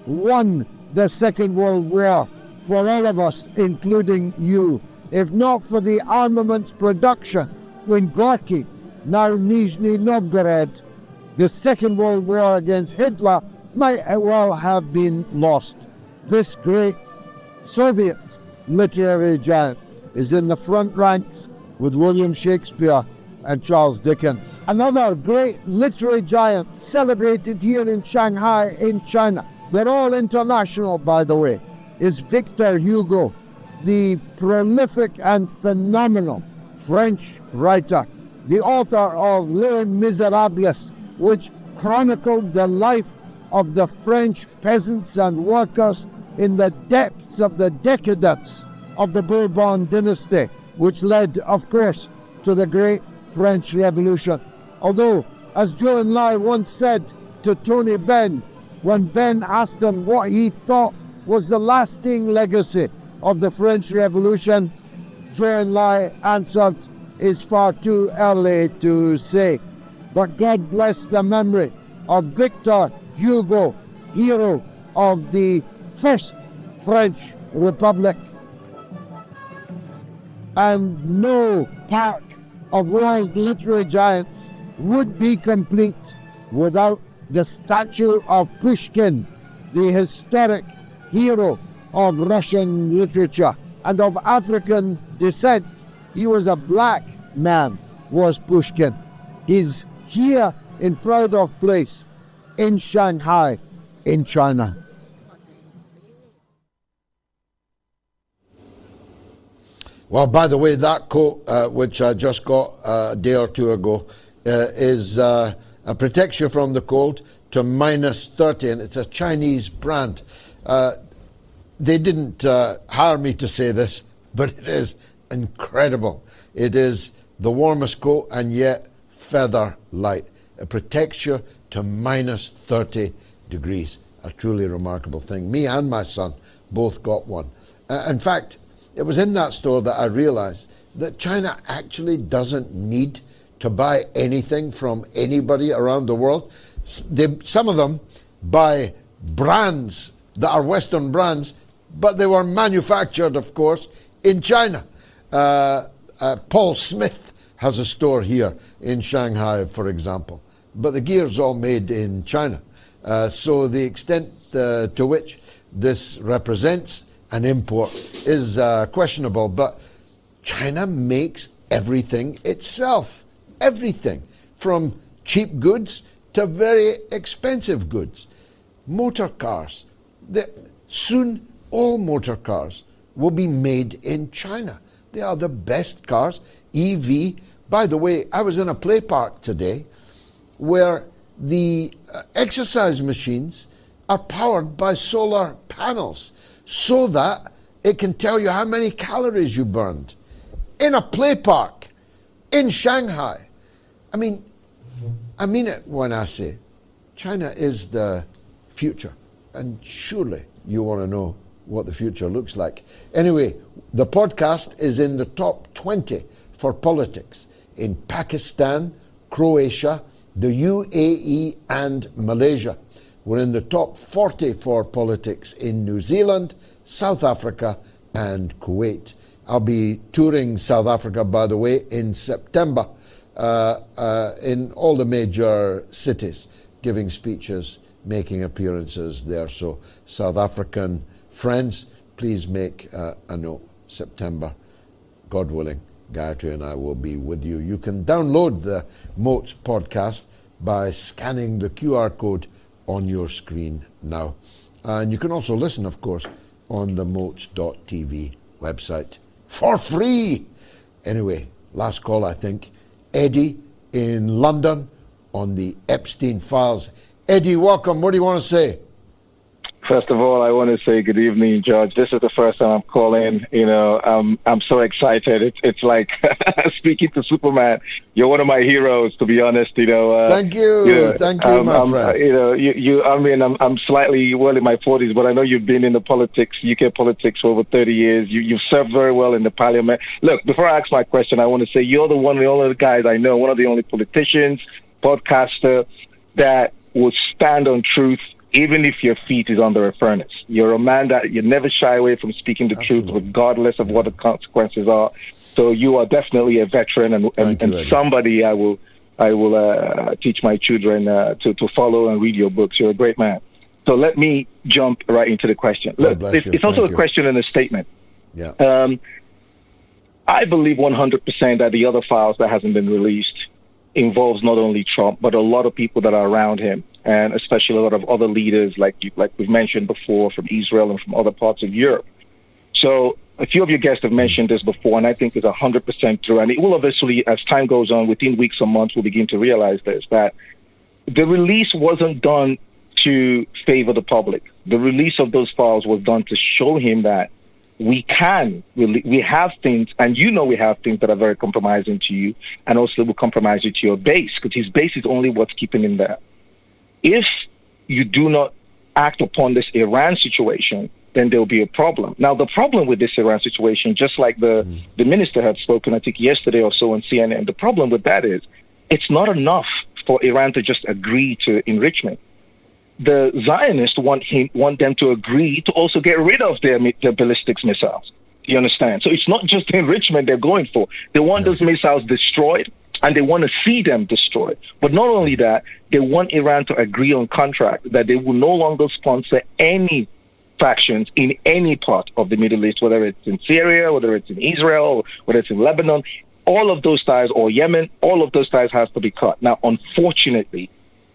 won the Second World War for all of us, including you. If not for the armaments production in Gorky, now Nizhny Novgorod, the Second World War against Hitler might well have been lost. This great Soviet literary giant is in the front ranks with William Shakespeare and Charles Dickens. Another great literary giant celebrated here in Shanghai in China, they're all international by the way, is Victor Hugo, the prolific and phenomenal French writer, the author of Les Miserables, which chronicled the life of the French peasants and workers in the depths of the decadence of the Bourbon dynasty, which led, of course, to the Great French Revolution. Although, as Joe and Lai once said to Tony Benn, when Ben asked him what he thought was the lasting legacy of the French Revolution, Joe and Lai answered, "It's far too early to say." But God bless the memory of Victor Hugo, hero of the First French Republic. And no park of world literary giants would be complete without the statue of Pushkin, the historic hero of Russian literature and of African descent. He was a black man, was Pushkin. He's here in pride of place in Shanghai, in China. Well, by the way, that quote, which I just got a day or two ago, is protects you from the cold to -30, and it's a Chinese brand. They didn't hire me to say this, but it is incredible. It is the warmest coat and yet feather light. It protects you to -30 degrees. A truly remarkable thing. Me and my son both got one. In fact, it was in that store that I realized that China actually doesn't need to buy anything from anybody around the world. Some of them buy brands that are Western brands, but they were manufactured, of course, in China. Paul Smith has a store here in Shanghai, for example, but the gear's all made in China. So the extent to which this represents an import is questionable, but China makes everything itself. Everything, from cheap goods to very expensive goods. Motor cars. Soon all motor cars will be made in China. They are the best cars, EV. By the way, I was in a play park today where the exercise machines are powered by solar panels so that it can tell you how many calories you burned. In a play park in Shanghai. I mean it when I say China is the future. And surely you want to know what the future looks like. Anyway, the podcast is in the top 20 for politics in Pakistan, Croatia, the UAE and Malaysia. We're in the top 40 for politics in New Zealand, South Africa and Kuwait. I'll be touring South Africa, by the way, in September in all the major cities, giving speeches, making appearances there. So South African friends, please make a note. September, God willing, Gayatri and I will be with you. You can download the MOATS podcast by scanning the QR code on your screen now. And you can also listen, of course, on the MOATS.tv website for free. Anyway, last call, I think. Eddie in London on the Epstein Files. Eddie, welcome. What do you want to say? First of all, I want to say good evening, George. This is the first time I'm calling. You know, I'm so excited. It's like speaking to Superman. You're one of my heroes, to be honest. You know. Thank you, thank you, my friend. You know, I mean, I'm slightly well in my 40s, but I know you've been in the politics, UK politics, for over 30 years. You've served very well in the parliament. Look, before I ask my question, I want to say you're the only guys I know, one of the only politicians, podcaster that would stand on truth, even if your feet is under a furnace. You're a man that you never shy away from speaking the truth, regardless of what the consequences are. So you are definitely a veteran and somebody I will teach my children to follow and read your books. You're a great man. So let me jump right into the question. Look, it's also a question and a statement. Yeah. I believe 100% that the other files that hasn't been released involves not only Trump, but a lot of people that are around him, and especially a lot of other leaders, like we've mentioned before, from Israel and from other parts of Europe. So a few of your guests have mentioned this before, and I think it's 100% true. And it will eventually, as time goes on, within weeks or months, we'll begin to realize this, that the release wasn't done to favor the public. The release of those files was done to show him that we have things, and you know we have things that are very compromising to you, and also will compromise you to your base, because his base is only what's keeping him there. If you do not act upon this Iran situation, then there'll be a problem. Now, the problem with this Iran situation, just like the minister had spoken, I think yesterday or so on CNN, the problem with that is it's not enough for Iran to just agree to enrichment. The Zionists want them to agree to also get rid of their ballistics missiles. You understand? So it's not just enrichment they're going for. They want those missiles destroyed, and they want to see them destroyed. But not only that, they want Iran to agree on contract that they will no longer sponsor any factions in any part of the Middle East, whether it's in Syria, whether it's in Israel, whether it's in Lebanon. All of those ties, or Yemen, all of those ties has to be cut. Now, unfortunately,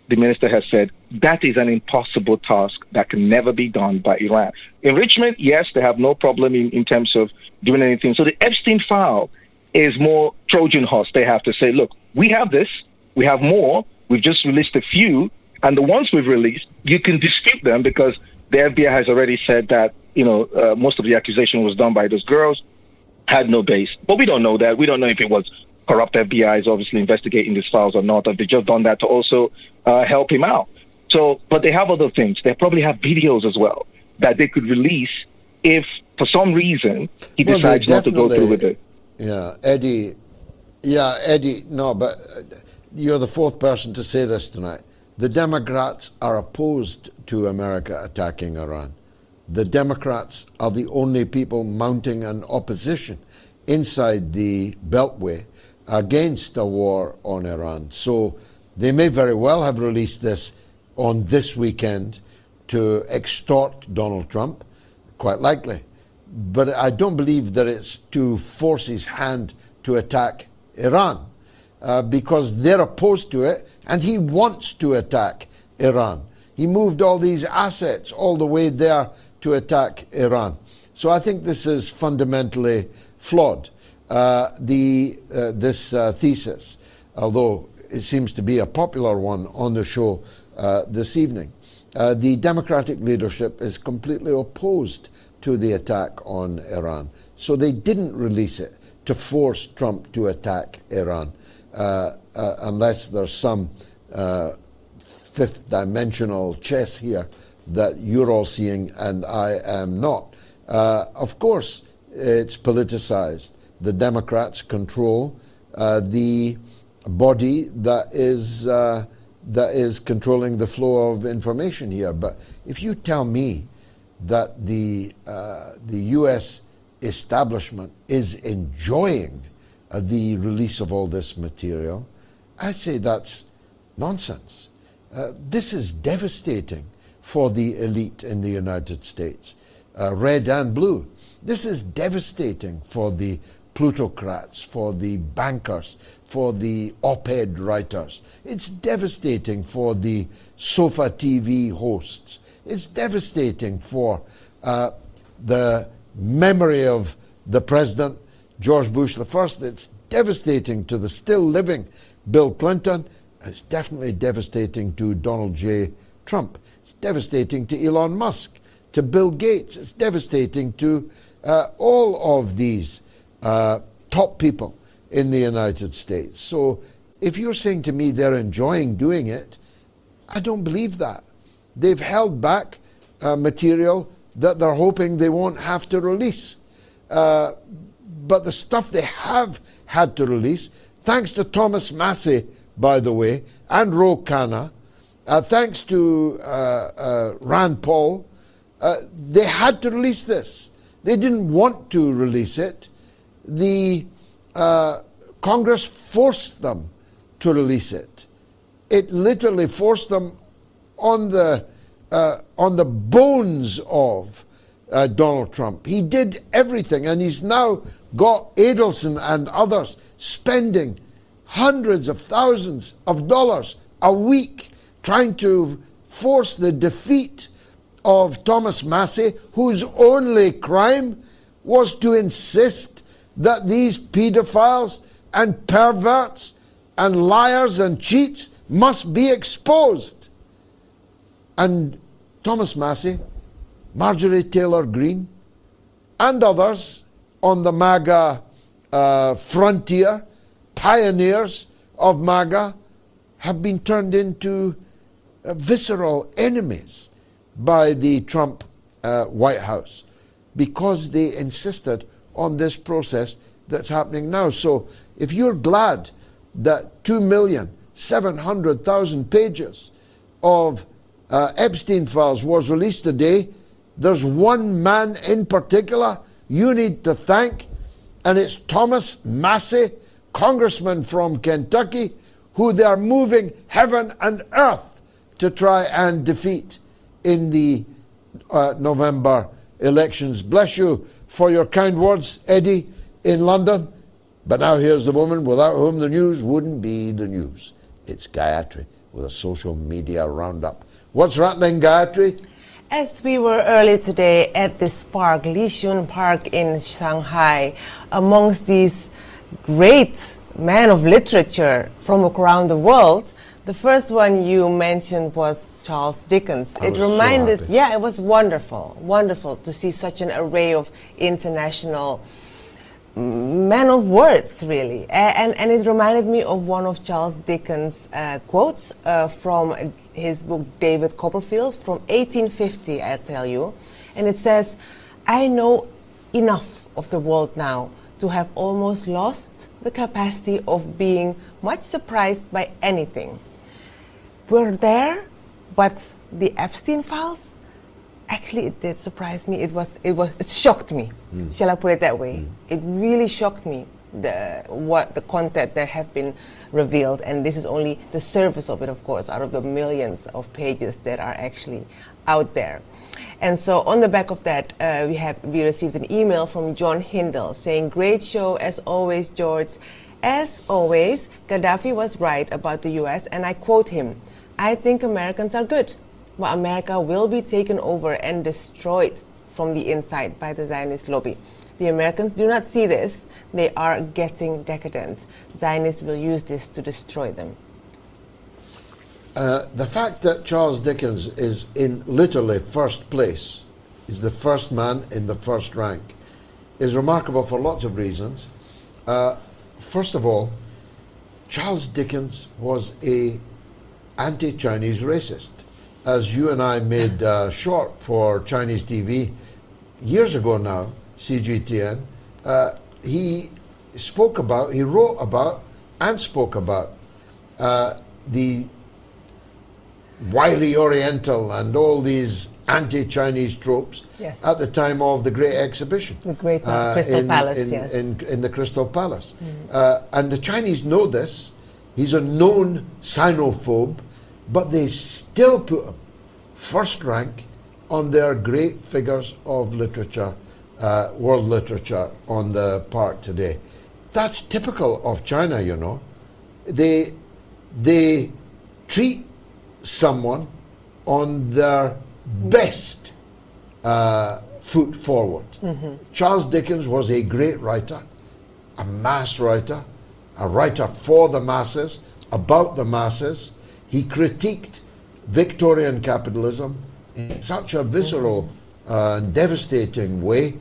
the minister has said that is an impossible task that can never be done by Iran. Enrichment, yes, they have no problem in terms of doing anything. So the Epstein file is more Trojan horse. They have to say, look, we have this, we have more, we've just released a few, and the ones we've released, you can dispute them because the FBI has already said that, most of the accusation was done by those girls, had no base. But we don't know that. We don't know if it was corrupt FBI is obviously investigating these files or not, or they just done that to also help him out. So, but they have other things. They probably have videos as well that they could release if, for some reason, he decides not to go through with it. Yeah, Eddie, no, but you're the fourth person to say this tonight. The Democrats are opposed to America attacking Iran. The Democrats are the only people mounting an opposition inside the Beltway against a war on Iran. So they may very well have released this on this weekend to extort Donald Trump, quite likely. But I don't believe that it's to force his hand to attack Iran because they're opposed to it and he wants to attack Iran. He moved all these assets all the way there to attack Iran. So I think this is fundamentally flawed. This thesis, although it seems to be a popular one on the show this evening. The Democratic leadership is completely opposed to the attack on Iran. So they didn't release it to force Trump to attack Iran, unless there's some fifth dimensional chess here that you're all seeing and I am not. Of course, it's politicized. The Democrats control the body that is controlling the flow of information here. But if you tell me that the U.S. establishment is enjoying the release of all this material, I say that's nonsense. This is devastating for the elite in the United States, red and blue. This is devastating for the plutocrats, for the bankers, for the op-ed writers. It's devastating for the sofa TV hosts. It's devastating for the memory of the president, George Bush I. It's devastating to the still living Bill Clinton. It's definitely devastating to Donald J. Trump. It's devastating to Elon Musk, to Bill Gates. It's devastating to all of these top people in the United States. So if you're saying to me they're enjoying doing it, I don't believe that. They've held back material that they're hoping they won't have to release. But the stuff they have had to release, thanks to Thomas Massie, by the way, and Ro Khanna, thanks to Rand Paul, they had to release this. They didn't want to release it. The Congress forced them to release it. It literally forced them on the bones of Donald Trump. He did everything, and he's now got Adelson and others spending hundreds of thousands of dollars a week trying to force the defeat of Thomas Massie, whose only crime was to insist that these pedophiles and perverts and liars and cheats must be exposed. And Thomas Massie, Marjorie Taylor Greene, and others on the MAGA frontier, pioneers of MAGA, have been turned into visceral enemies by the Trump White House because they insisted on this process that's happening now. So if you're glad that 2,700,000 pages of Epstein Files was released today, there's one man in particular you need to thank, and it's Thomas Massie, congressman from Kentucky, who they are moving heaven and earth to try and defeat in the November elections. Bless you for your kind words, Eddie, in London. But now here's the woman without whom the news wouldn't be the news. It's Gayatri with a social media roundup. What's rattling, Gayatri? As we were earlier today at this park, Lixun Park in Shanghai, amongst these great men of literature from around the world, the first one you mentioned was Charles Dickens. It reminded, yeah, it was wonderful to see such an array of international men of words, really. And it reminded me of one of Charles Dickens' quotes from his book David Copperfield from 1850, I tell you. And it says, "I know enough of the world now to have almost lost the capacity of being much surprised by anything. We're there, but the Epstein Files, actually it did surprise me. It shocked me. Shall I put it that way? It really shocked me, the content that have been revealed, and this is only the surface of it, of course, out of the millions of pages that are actually out there." And so on the back of that, we received an email from John Hindle saying, "Great show as always, George. As always, Gaddafi was right about the US, and I quote him, 'I think Americans are good, but America will be taken over and destroyed from the inside by the Zionist lobby. The Americans do not see this. They are getting decadent. Zionists will use this to destroy them. The fact that Charles Dickens is in literally first place, is the first man in the first rank, is remarkable for lots of reasons. First of all, Charles Dickens was a anti-Chinese racist. As you and I made short for Chinese TV years ago now, CGTN, he wrote about and spoke about the wily Oriental and all these anti-Chinese tropes at the time of the Great Exhibition. The Great Crystal Palace, yes. In the Crystal Palace. And the Chinese know this. He's a known Sinophobe, but they still put him first rank on their great figures of literature, world literature on the park today. That's typical of China, you know. They treat someone on their best foot forward. Charles Dickens was a great writer, a mass writer, a writer for the masses, about the masses. He critiqued Victorian capitalism in such a visceral and devastating way.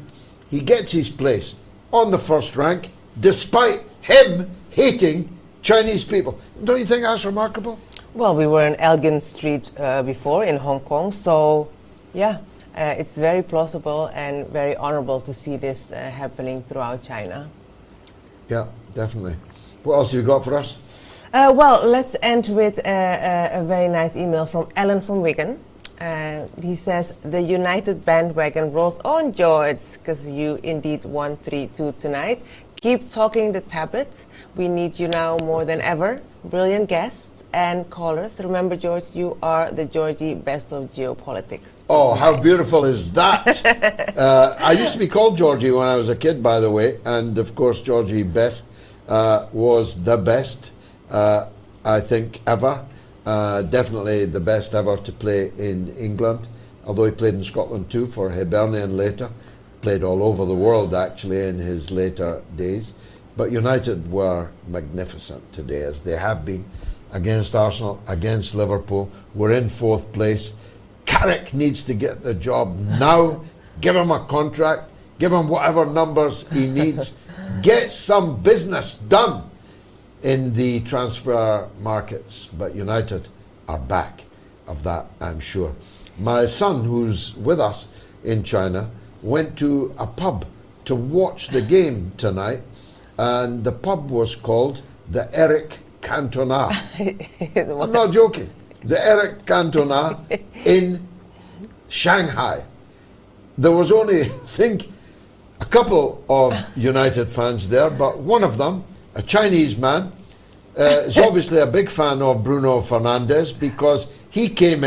He gets his place on the first rank despite him hating Chinese people. Don't you think that's remarkable? Well, we were in Elgin Street before in Hong Kong, so yeah, it's very plausible and very honorable to see this happening throughout China. Yeah, definitely. What else have you got for us? Well, let's end with a very nice email from Alan from Wigan. He says, the United bandwagon rolls on, George, because you indeed won 3-2 tonight. Keep talking the tablets. We need you now more than ever. Brilliant guests and callers. Remember, George, you are the Georgie best of geopolitics. Oh, how beautiful is that? I used to be called Georgie when I was a kid, by the way, and of course Georgie Best was the best, I think, ever. Definitely the best ever to play in England, although he played in Scotland too for Hibernian later. Played all over the world actually in his later days. But United were magnificent today, as they have been, against Arsenal, against Liverpool. We're in fourth place. Carrick needs to get the job now. Give him a contract. Give him whatever numbers he needs. Get some business done in the transfer markets. But United are back of that, I'm sure. My son, who's with us in China, went to a pub to watch the game tonight, and the pub was called the Eric Cantona. I'm not joking. The Eric Cantona in Shanghai. There was only, I think, a couple of United fans there, but one of them, a Chinese man, is obviously a big fan of Bruno Fernandes, because he came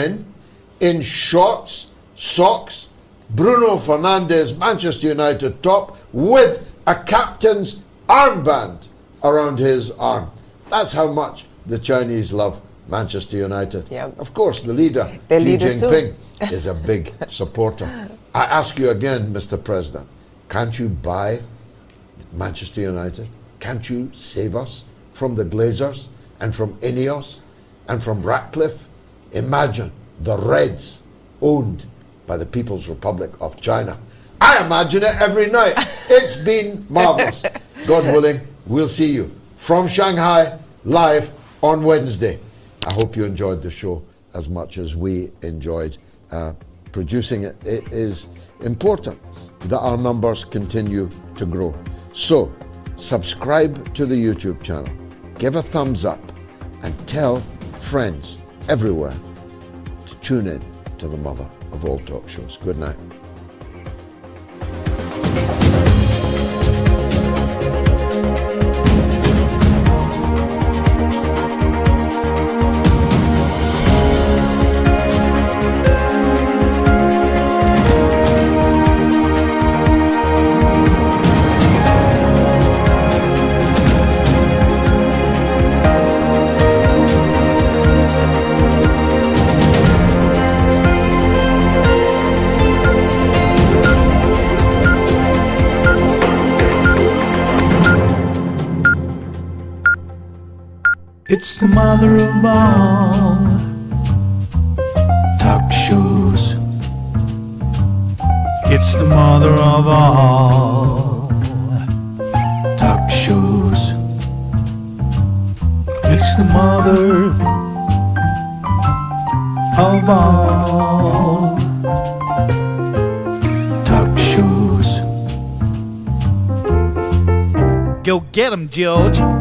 in shorts, socks, Bruno Fernandes, Manchester United top, with a captain's armband around his arm. That's how much the Chinese love Manchester United. Yep. Of course, the leader, Xi Jinping, is a big supporter. I ask you again, Mr. President, can't you buy Manchester United? Can't you save us from the Glazers and from Ineos and from Ratcliffe? Imagine the Reds owned by the People's Republic of China. I imagine it every night. It's been marvelous. God willing, we'll see you from Shanghai live on Wednesday. I hope you enjoyed the show as much as we enjoyed producing it. It is important that our numbers continue to grow. So, subscribe to the YouTube channel, give a thumbs up, and tell friends everywhere to tune in to the Mother of All Talk Shows. Good night. It's the mother of all talk shows. It's the mother of all talk shows. It's the mother of all talk shows. Go get 'em, George.